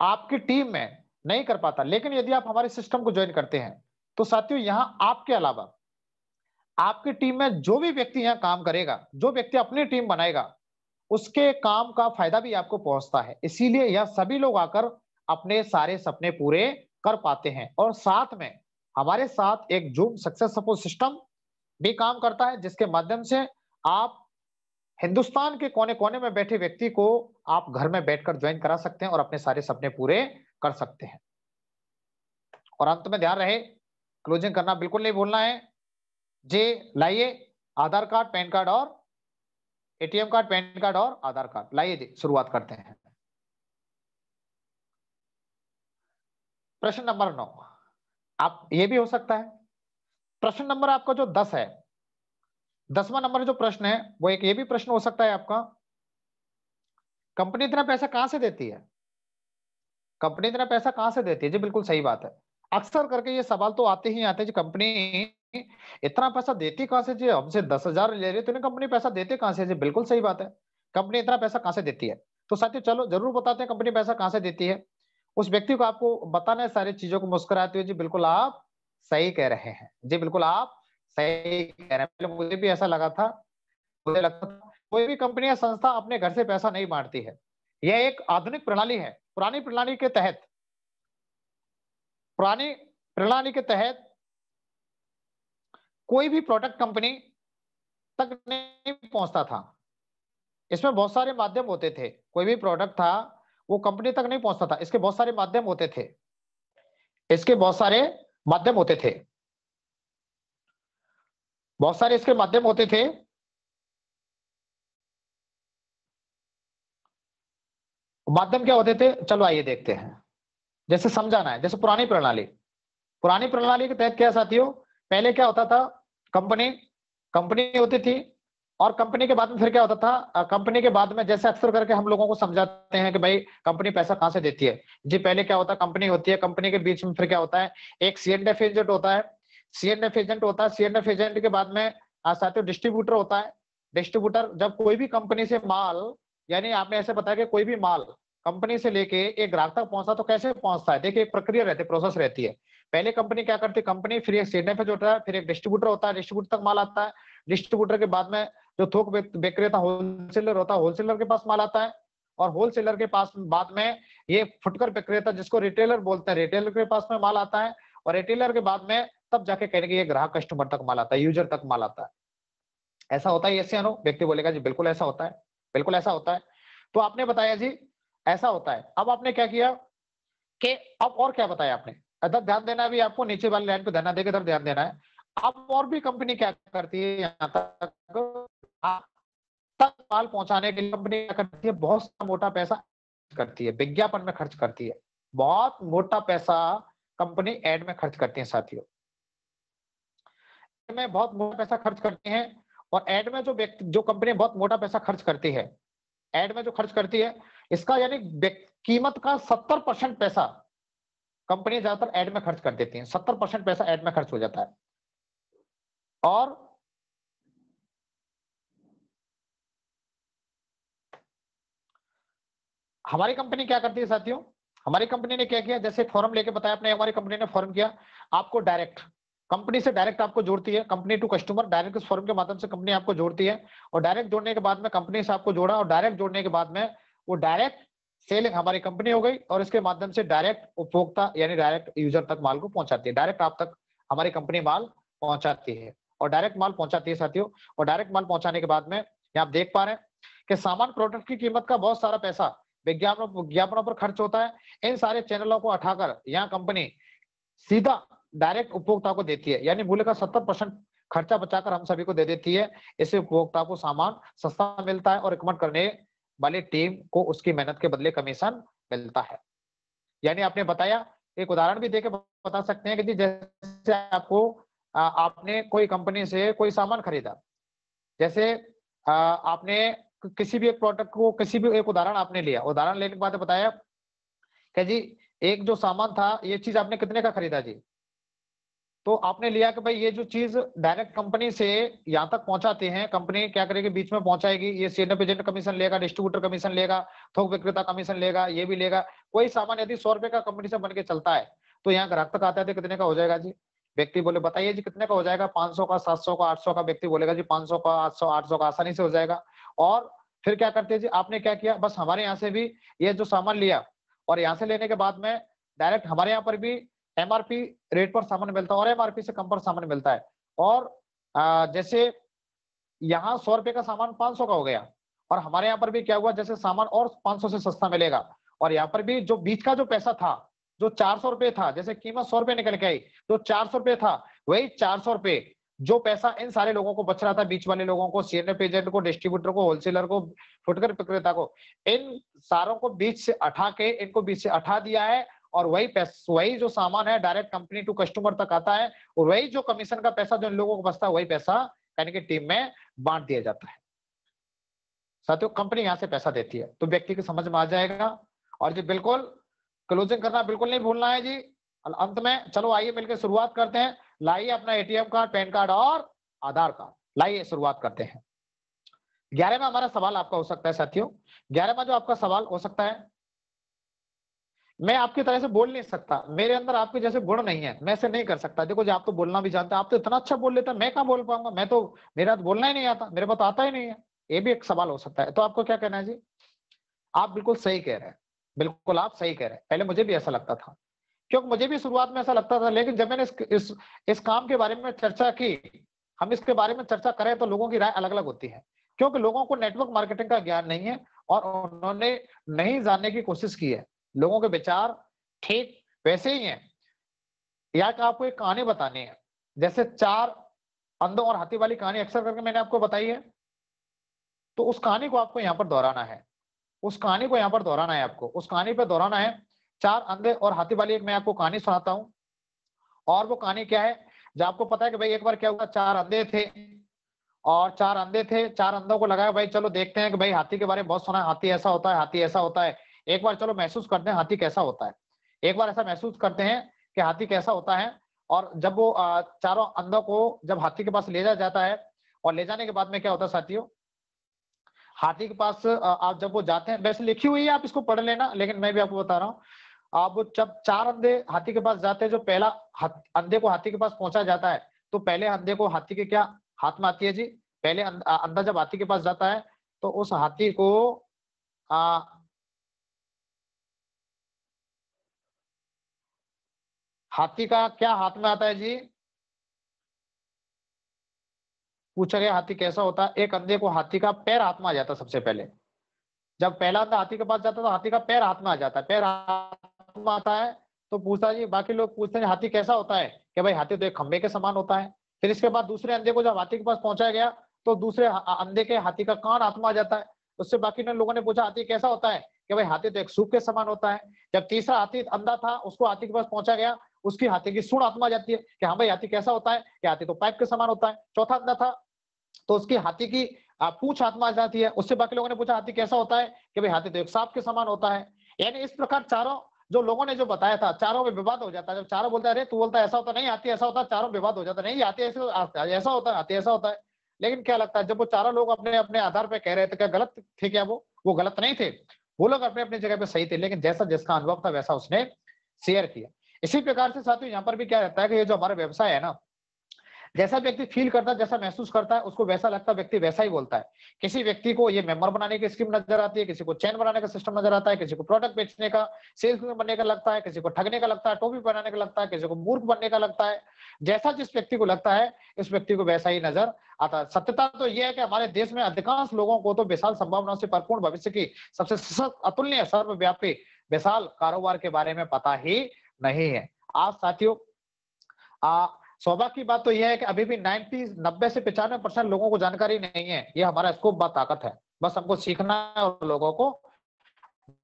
आपकी टीम में नहीं कर पाता, लेकिन यदि आप हमारे सिस्टम को ज्वाइन करते हैं तो साथियों यहां आपके अलावा आपकी टीम में जो भी व्यक्ति यहां काम करेगा, जो व्यक्ति अपनी टीम बनाएगा, उसके काम का फायदा भी आपको पहुंचता है। इसीलिए यह सभी लोग आकर अपने सारे सपने पूरे कर पाते हैं। और साथ में हमारे साथ एक जूम सक्सेस सपोर्ट सिस्टम भी काम करता है, जिसके माध्यम से आप हिंदुस्तान के कोने कोने में बैठे व्यक्ति को आप घर में बैठकर ज्वाइन करा सकते हैं और अपने सारे सपने पूरे कर सकते हैं। और अंत में ध्यान रहे, क्लोजिंग करना बिल्कुल नहीं भूलना है जी। लाइए आधार कार्ड, पैन कार्ड और एटीएम कार्ड, पैन कार्ड और आधार कार्ड लाइए जी, शुरुआत करते हैं। प्रश्न नंबर 9, आप ये भी हो सकता है प्रश्न नंबर आपका जो 10 है, 10वां नंबर जो प्रश्न है वो एक ये भी प्रश्न हो सकता है आपका, कंपनी इतना पैसा कहां से देती है? कंपनी इतना पैसा कहां से देती है? जी बिल्कुल सही बात है। अक्सर करके ये सवाल तो आते ही आते हैं जी, कंपनी इतना पैसा देती कहां से? जी हमसे 10,000 ले रही, तो इन्हें कंपनी पैसा देते कहां से? जी बिल्कुल सही बात है, कंपनी इतना पैसा कहां से देती है? तो साथियों चलो जरूर बताते हैं कंपनी पैसा कहां से देती है। उस व्यक्ति को आपको बताना है सारी चीजों को मुस्कुराते हुए, जी बिल्कुल आप सही कह रहे हैं, जी बिल्कुल आप सही कह रहे हैं। पहले मुझे भी ऐसा लगा था, मुझे लगता था कोई भी कंपनी या संस्था अपने घर से पैसा नहीं बांटती है। यह एक आधुनिक प्रणाली है। पुरानी प्रणाली के तहत कोई भी प्रोडक्ट कंपनी तक नहीं पहुंचता था। इसमें बहुत सारे माध्यम होते थे, कोई भी प्रोडक्ट था वो कंपनी तक नहीं पहुंचता था। इसके बहुत सारे माध्यम होते थे, इसके बहुत सारे माध्यम होते थे, बहुत सारे इसके माध्यम होते थे। माध्यम क्या होते थे, चलो आइए देखते हैं। जैसे समझाना है, जैसे पुरानी प्रणाली के तहत क्या साथियों, पहले क्या होता था, कंपनी कंपनी होती थी, और कंपनी के बाद में फिर क्या होता था, कंपनी के बाद में जैसे अक्सर करके हम लोगों को समझाते हैं कि भाई कंपनी पैसा कहां से देती है। जी पहले क्या होता है, कंपनी होती है, कंपनी के बीच में फिर क्या होता है, एक सीएनएफ एजेंट होता है, सीएनएफ एजेंट के बाद में साथियों डिस्ट्रीब्यूटर होता है। डिस्ट्रीब्यूटर जब कोई भी कंपनी से माल, यानी आपने ऐसे बताया कि कोई भी माल कंपनी से लेके एक ग्राहक तक पहुंचता, तो कैसे पहुंचता है? देखिए एक प्रक्रिया रहती है, प्रोसेस रहती है। पहले कंपनी क्या करती है, कंपनी फिर एक सीएनएफ होता है, फिर एक डिस्ट्रीब्यूटर होता है, डिस्ट्रीब्यूटर तक माल आता है, डिस्ट्रीब्यूटर के बाद में जो थोक विक्रेता होलसेलर होता है, होलसेलर के पास माल आता है, और होलसेलर के पास बाद में ये फुटकर विक्रेता जिसको रिटेलर बोलते हैं, रिटेलर के पास में माल आता है, और रिटेलर के बाद में तब जाके कहने के ये ग्राहक कस्टमर तक माल आता है, यूजर तक माल आता है। ऐसा होता है ऐसे अनु? व्यक्ति बोलेगा जी बिल्कुल ऐसा होता है, बिल्कुल ऐसा होता है। तो आपने बताया जी ऐसा होता है। अब आपने क्या किया कि अब और क्या बताया आपने, इधर ध्यान देना है, भी आपको नीचे वाली लाइन पे ध्यान देकर इधर ध्यान देना है। अब और भी कंपनी क्या करती है, यहाँ तक माल पहुंचाने के लिए कंपनी क्या करती है, बहुत सा मोटा पैसा करती है, विज्ञापन में खर्च करती है, बहुत मोटा पैसा कंपनी एड में खर्च करती है साथियों, में बहुत मोटा पैसा खर्च करती हैं। और एड में जो कंपनी बहुत मोटा पैसा खर्च करती है, एड में जो खर्च करती है, इसका यानी कीमत का 70% पैसा कंपनी ज्यादातर एड में खर्च कर देती है, 70% पैसा एड में खर्च हो जाता है। और हमारी कंपनी क्या करती है साथियों, हमारी कंपनी ने क्या किया, जैसे फॉर्म लेके बताया आपने, हमारी कंपनी ने फॉर्म किया, आपको डायरेक्ट कंपनी से डायरेक्ट आपको जोड़ती है, कंपनी टू कस्टमर, डायरेक्ट इस फॉर्म के माध्यम से कंपनी आपको जोड़ती है। और डायरेक्ट जोड़ने के बाद में कंपनी से आपको जोड़ा, और डायरेक्ट जोड़ने के बाद में वो डायरेक्ट सेलिंग हमारी कंपनी हो गई, और इसके माध्यम से डायरेक्ट उपभोक्ता यानी डायरेक्ट यूजर तक माल को पहुंचाती है, डायरेक्ट आप तक हमारी कंपनी माल पहुंचाती है, और डायरेक्ट माल पहुंचाती है साथियों। और डायरेक्ट माल पहुंचाने के बाद में आप देख पा रहे हैं कि सामान प्रोडक्ट की कीमत का बहुत सारा पैसा विज्ञापनों पर खर्च होता है। इन सारे चैनलों को हटाकर यहाँ कंपनी सीधा डायरेक्ट उपभोक्ता को देती है, यानी मूल्य का 70% खर्चा बचाकर हम सभी को दे देती है। इससे उपभोक्ता को सामान सस्ता मिलता है और रिकमेंड करने वाली टीम को उसकी मेहनत के बदले कमीशन मिलता है। यानी आपने बताया, एक उदाहरण भी देके बता सकते हैं कि जी जैसे आपको आपने कोई कंपनी से कोई सामान खरीदा, जैसे आपने किसी भी एक प्रोडक्ट को, किसी भी एक उदाहरण आपने लिया, उदाहरण लेने के बाद बताया कि जी एक जो सामान था, ये चीज आपने कितने का खरीदा जी? तो आपने लिया कि भाई ये जो चीज डायरेक्ट कंपनी से यहाँ तक पहुंचाते हैं, कंपनी क्या करेगी, बीच में पहुंचाएगी, ये सीएनएफ एजेंट कमीशन लेगा, डिस्ट्रीब्यूटर कमीशन लेगा, थोक विक्रेता कमीशन लेगा, ये भी लेगा। कोई सामान यदि 100 रुपए का कंपनी से बन के चलता है, तो यहाँ ग्राहक तक आता है तो कितने का हो जाएगा जी? व्यक्ति बोले बताइए जी कितने का हो जाएगा? 500 का, 700 का, 800 का। व्यक्ति बोलेगा जी 500 का, 800 का आसानी से हो जाएगा। और फिर क्या करते हैं जी, आपने क्या किया, बस हमारे यहाँ से भी ये जो सामान लिया और यहाँ से लेने के बाद में डायरेक्ट हमारे यहाँ पर भी एमआरपी रेट पर सामान मिलता है और एमआरपी से कम पर सामान मिलता है। और जैसे यहाँ 100 रुपए का सामान 500 का हो गया और हमारे यहाँ पर भी क्या हुआ, जैसे सामान और 500 से सस्ता मिलेगा और यहाँ पर भी जो बीच का जो पैसा था, जो 400 रुपए था, जैसे कीमत 100 रुपए निकल के आई तो 400 रुपए था, वही 400 रुपए जो पैसा इन सारे लोगों को बच रहा था, बीच वाले लोगों को, सीएनएफ एजेंट को, डिस्ट्रीब्यूटर को, होलसेलर को, फुटकर विक्रेता को, इन सारों को बीच से हटा के इनको बीच से हटा दिया है और वही पैसा, वही जो सामान है डायरेक्ट कंपनी टू कस्टमर तक आता है और वही जो कमीशन का पैसा जो इन लोगों को बचता है, वही पैसा यानी कि टीम में बांट दिया जाता है। साथियों, कंपनी यहां से पैसा देती है तो व्यक्ति की समझ में आ जाएगा। और जी बिल्कुल क्लोजिंग करना बिल्कुल नहीं भूलना है जी। अंत में चलो आइए मिलकर शुरुआत करते हैं। लाइए अपना एटीएम कार्ड, पैन कार्ड और आधार कार्ड, लाइए शुरुआत करते हैं। 11वां हमारा सवाल आपका हो सकता है साथियों, 11वां जो आपका सवाल हो सकता है, मैं आपकी तरह से बोल नहीं सकता, मेरे अंदर आपके जैसे गुण नहीं है, मैं ऐसे नहीं कर सकता। देखो जी आप तो बोलना भी जानते हैं, आप तो इतना अच्छा बोल लेते हैं, मैं कहाँ बोल पाऊंगा, मैं तो, मेरा तो बोलना ही नहीं आता, मेरे पास तो आता ही नहीं है। ये भी एक सवाल हो सकता है। तो आपको क्या कहना है जी? आप बिल्कुल सही कह रहे हैं, बिल्कुल आप सही कह रहे हैं। पहले मुझे भी ऐसा लगता था, क्योंकि मुझे भी शुरुआत में ऐसा लगता था, लेकिन जब मैंने इस काम के बारे में चर्चा की, हम इसके बारे में चर्चा करें तो लोगों की राय अलग अलग होती है, क्योंकि लोगों को नेटवर्क मार्केटिंग का ज्ञान नहीं है और उन्होंने नहीं जानने की कोशिश की है। लोगों के विचार ठीक वैसे ही हैं। या कि आपको एक कहानी बतानी है, जैसे 4 अंधों और हाथी वाली कहानी अक्सर करके मैंने आपको बताई है, तो उस कहानी को आपको यहाँ पर दोहराना है, उस कहानी को यहाँ पर दोहराना है, आपको उस कहानी पर दोहराना है। 4 अंधे और हाथी वाली एक मैं आपको कहानी सुनाता हूँ। और वो कहानी क्या है, जो आपको पता है कि भाई एक बार क्या हुआ, 4 अंधे थे और 4 अंधे थे, 4 अंधों को लगाया भाई चलो देखते हैं कि भाई हाथी के बारे में बहुत सुना है, हाथी ऐसा होता है, हाथी ऐसा होता है, एक बार चलो महसूस करते हैं हाथी कैसा होता है। एक बार ऐसा महसूस करते हैं कि हाथी कैसा होता है। और जब वो चारों अंधों को जब हाथी के पास ले जाया जाता है और ले जाने के बाद में क्या होता है साथियों, हाथी के पास आप जब वो जाते हैं, वैसे लिखी हुई है आप इसको पढ़ लेना, लेकिन मैं भी आपको बता रहा हूँ। आप वो जब 4 अंधे हाथी के पास जाते हैं, जो पहला अंधे को हाथी के पास पहुंचा जाता है, तो पहले अंधे को हाथी के क्या हाथ में आती है जी, पहले अंधा जब हाथी के पास जाता है तो उस हाथी को आ, हाथी का क्या हाथ में आता है जी, पूछा गया हाथी कैसा होता है, एक अंधे को हाथी का पैर हाथ में आ जाता है सबसे पहले। जब पहला अंधा हाथी के पास जाता है तो हाथी का पैर हाथ में आ जाता है, पैर हाथ में आता है तो पूछता जी, बाकी लोग पूछते हैं हाथी कैसा होता है, कि भाई हाथी तो एक खंबे के समान होता है। फिर इसके बाद दूसरे अंधे को जब हाथी के पास पहुंचाया गया तो दूसरे अंधे के हाथी का कान हाथ में आ जाता है। उससे बाकी लोगों ने पूछा हाथी कैसा होता है, कि भाई हाथी तो एक सूप के समान होता है। जब तीसरा हाथी अंधा था, उसको हाथी के पास पहुंचा गया, उसकी हाथी की सूंड हाथ में आ जाती है कि हाँ भाई हाथी कैसा होता है, कि हाथी तो पाइप के समान होता है। चौथा अंधा था तो उसकी हाथी की पूंछ हाथ में आ जाती है। उससे बाकी लोगों ने पूछा हाथी कैसा होता है, कि भाई हाथी तो एक सांप के समान होता है। यानी इस प्रकार चारों जो लोगों ने जो बताया था, चारों में विवाद हो जाता है। जब चारों बोलता है अरे तू बोलता है ऐसा होता नहीं, हाथी ऐसा होता है, चारों विवाद हो जाता है, नहीं हाथी ऐसा होता है, हाथी ऐसा होता है। लेकिन क्या लगता है, जब वो चारों लोग अपने अपने आधार पर कह रहे थे, क्या गलत थे क्या? वो गलत नहीं थे, वो लोग अपने अपनी जगह पे सही थे, लेकिन जैसा जिसका अनुभव था वैसा उसने शेयर किया। इसी प्रकार से साथियों यहाँ पर भी क्या रहता है कि ये जो हमारा व्यवसाय है ना, जैसा व्यक्ति फील करता है, जैसा महसूस करता है, उसको वैसा लगता है, व्यक्ति वैसा ही बोलता है। किसी व्यक्ति को ये मेंबर बनाने की स्कीम नजर आती है, किसी को चैन बनाने का सिस्टम नजर आता है, किसी को प्रोडक्ट बेचने का, सेल्स बनने का लगता है, किसी को ठगने का लगता है, टोपी बनाने का लगता है, किसी को मूर्ख बनने का लगता है। जैसा जिस व्यक्ति को लगता है, इस व्यक्ति को वैसा ही नजर आता है। सत्यता तो यह है कि हमारे देश में अधिकांश लोगों को तो विशाल संभावनाओं से भरपूर भविष्य की सबसे सशक्त, अतुलनीय, सर्वव्यापी विशाल कारोबार के बारे में पता ही नहीं है। आज साथियों सौभाग्य की बात तो यह है कि अभी भी 90 से 95% लोगों को जानकारी नहीं है। ये हमारा स्कोप बा ताकत है। बस हमको सीखना है और लोगों को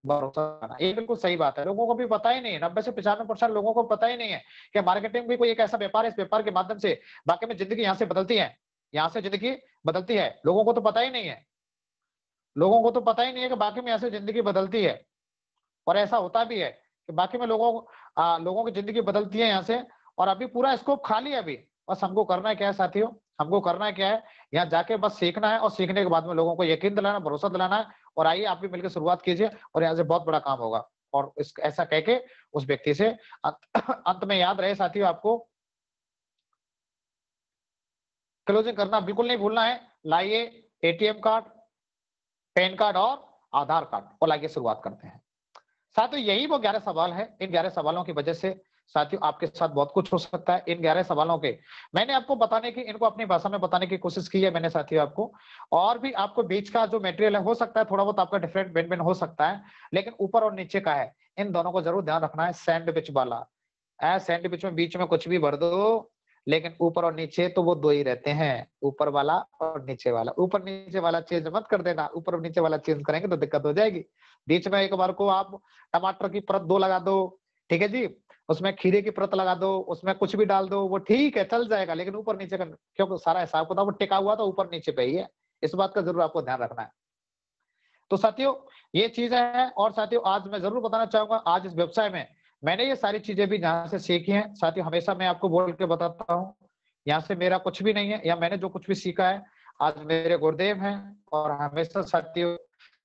भरोसा करना। ये बिल्कुल सही बात है। लोगों को भी पता ही नहीं है, 90 से 95% लोगों को पता ही नहीं है कि मार्केटिंग भी कोई एक ऐसा व्यापार है, इस व्यापार के माध्यम से वाक़ई में ज़िंदगी यहाँ से बदलती है। यहाँ से ज़िंदगी बदलती है। लोगों को तो पता ही नहीं है। लोगों को तो पता ही नहीं है कि वाक़ई में ऐसे ज़िंदगी बदलती है और ऐसा होता भी है कि वाक़ई में लोगों की ज़िंदगी बदलती है यहाँ से और अभी पूरा स्कोप खाली है अभी। बस हमको करना है क्या है साथियों? हमको करना है क्या है? यहाँ जाके बस सीखना है और सीखने के बाद में लोगों को यकीन दिलाना, भरोसा दिलाना है और आइए आप भी मिलके शुरुआत कीजिए और यहाँ से बहुत बड़ा काम होगा। और इस ऐसा कह के उस व्यक्ति से अंत में याद रहे साथियों आपको क्लोजिंग करना बिल्कुल नहीं भूलना है। लाइए एटीएम कार्ड, पैन कार्ड और आधार कार्ड और लाइए शुरुआत करते हैं। साथियों यही वो 11 सवाल हैं। इन 11 सवालों की वजह से साथियों आपके साथ बहुत कुछ हो सकता है। इन 11 सवालों के मैंने आपको बताने की इनको अपनी भाषा में बताने की कोशिश की है मैंने साथियों आपको। और भी आपको बीच का जो मटेरियल है हो सकता है थोड़ा बहुत आपका डिफरेंट भिन्न-भिन्न हो सकता है, लेकिन ऊपर और नीचे का है। इन दोनों को ज़रूर ध्यान रखना है सैंडविच वाला। सैंडविच में बीच में कुछ भी भर दो, लेकिन ऊपर और नीचे तो वो 2 ही रहते हैं, ऊपर वाला और नीचे वाला। ऊपर-नीचे वाला चेंज मत कर देना, ऊपर और नीचे वाला चेंज करेंगे तो दिक्कत हो जाएगी। बीच में एक बार को आप टमाटर की परत 2 लगा दो, ठीक है जी? उसमें खीरे की परत लगा दो, उसमें कुछ भी डाल दो, वो ठीक है, चल जाएगा, लेकिन ऊपर-नीचे का क्योंकि सारा हिसाब-किताब टिका हुआ तो ऊपर-नीचे पे ही है। इस बात का ज़रूर आपको ध्यान रखना है। तो साथियों, ये चीज़ें हैं और साथियों आज मैं ज़रूर बताना चाहूँगा आज इस व्यवसाय में मैंने ये सारी चीज़ें भी यहाँ से सीखी हैं। साथियों हमेशा मैं आपको बोल के बताता हूँ, यहाँ से मेरा कुछ भी नहीं है या मैंने जो कुछ भी सीखा है, आज मेरे गुरुदेव हैं और हमेशा साथियों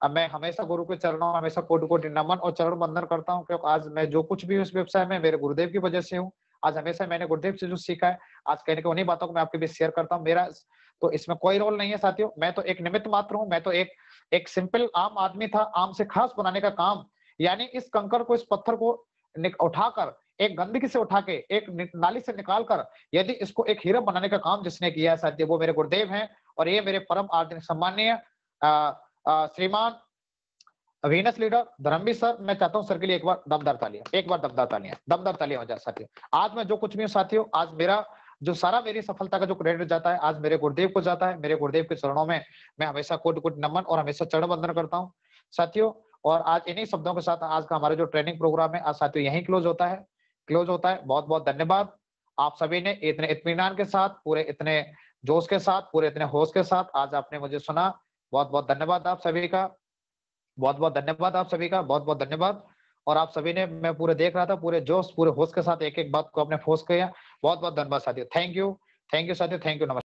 मैं हमेशा गुरु के चरणों में हमेशा कोटि-कोटि नमन और चरण वंदन करता हूँ क्योंकि आज मैं जो कुछ भी इस व्यवसाय में मेरे गुरुदेव की वजह से हूँ। आज हमेशा मैंने गुरुदेव से जो सीखा है, आज कहीं न कहीं उन्हीं बातों को मैं आपके बीच शेयर करता हूँ। मेरा तो इसमें कोई रोल नहीं है साथियों, मैं तो एक निमित्त मात्र हूँ, मैं तो एक एक सिंपल आम आदमी था, आम से खास बनाने का काम, यानी इस कंकड़ को, इस पत्थर को उठाकर, एक गंदगी से उठा के, एक नाली से निकाल कर, यदि इसको एक हीरा बनाने का काम जिसने किया है साथियों, वो मेरे गुरुदेव हैं और ये मेरे परम आदरणीय सम्माननीय श्रीमान वीनस लीडर धर्मवीर सर, मैं चाहता हूँ सर के लिए एक बार दमदार तालियां, दमदार तालियां हो जाए साथियों। आज मैं जो कुछ भी हूँ साथियों, आज मेरा जो सारा मेरी सफलता का जो क्रेडिट जाता है, आज मेरे गुरुदेव को जाता है। मेरे गुरुदेव के चरणों में मैं हमेशा कोटि-कोटि नमन और हमेशा चरण वंदन करता हूँ साथियों। और आज इन्हीं शब्दों के साथ आज का हमारा जो ट्रेनिंग प्रोग्राम है, आज साथियों यहीं क्लोज होता है। बहुत-बहुत धन्यवाद। आप सभी ने इतने इत्मीनान के साथ, पूरे इतने जोश के साथ, पूरे इतने होश के साथ आज आपने मुझे सुना। बहुत-बहुत धन्यवाद आप सभी का। बहुत-बहुत धन्यवाद आप सभी का, बहुत-बहुत धन्यवाद। और आप सभी ने मैं पूरे देख रहा था, पूरे जोश, पूरे होश के साथ एक-एक बात को आपने ठोस किया। बहुत-बहुत धन्यवाद साथियों। थैंक यू साथियों, थैंक यू, नमस्कार।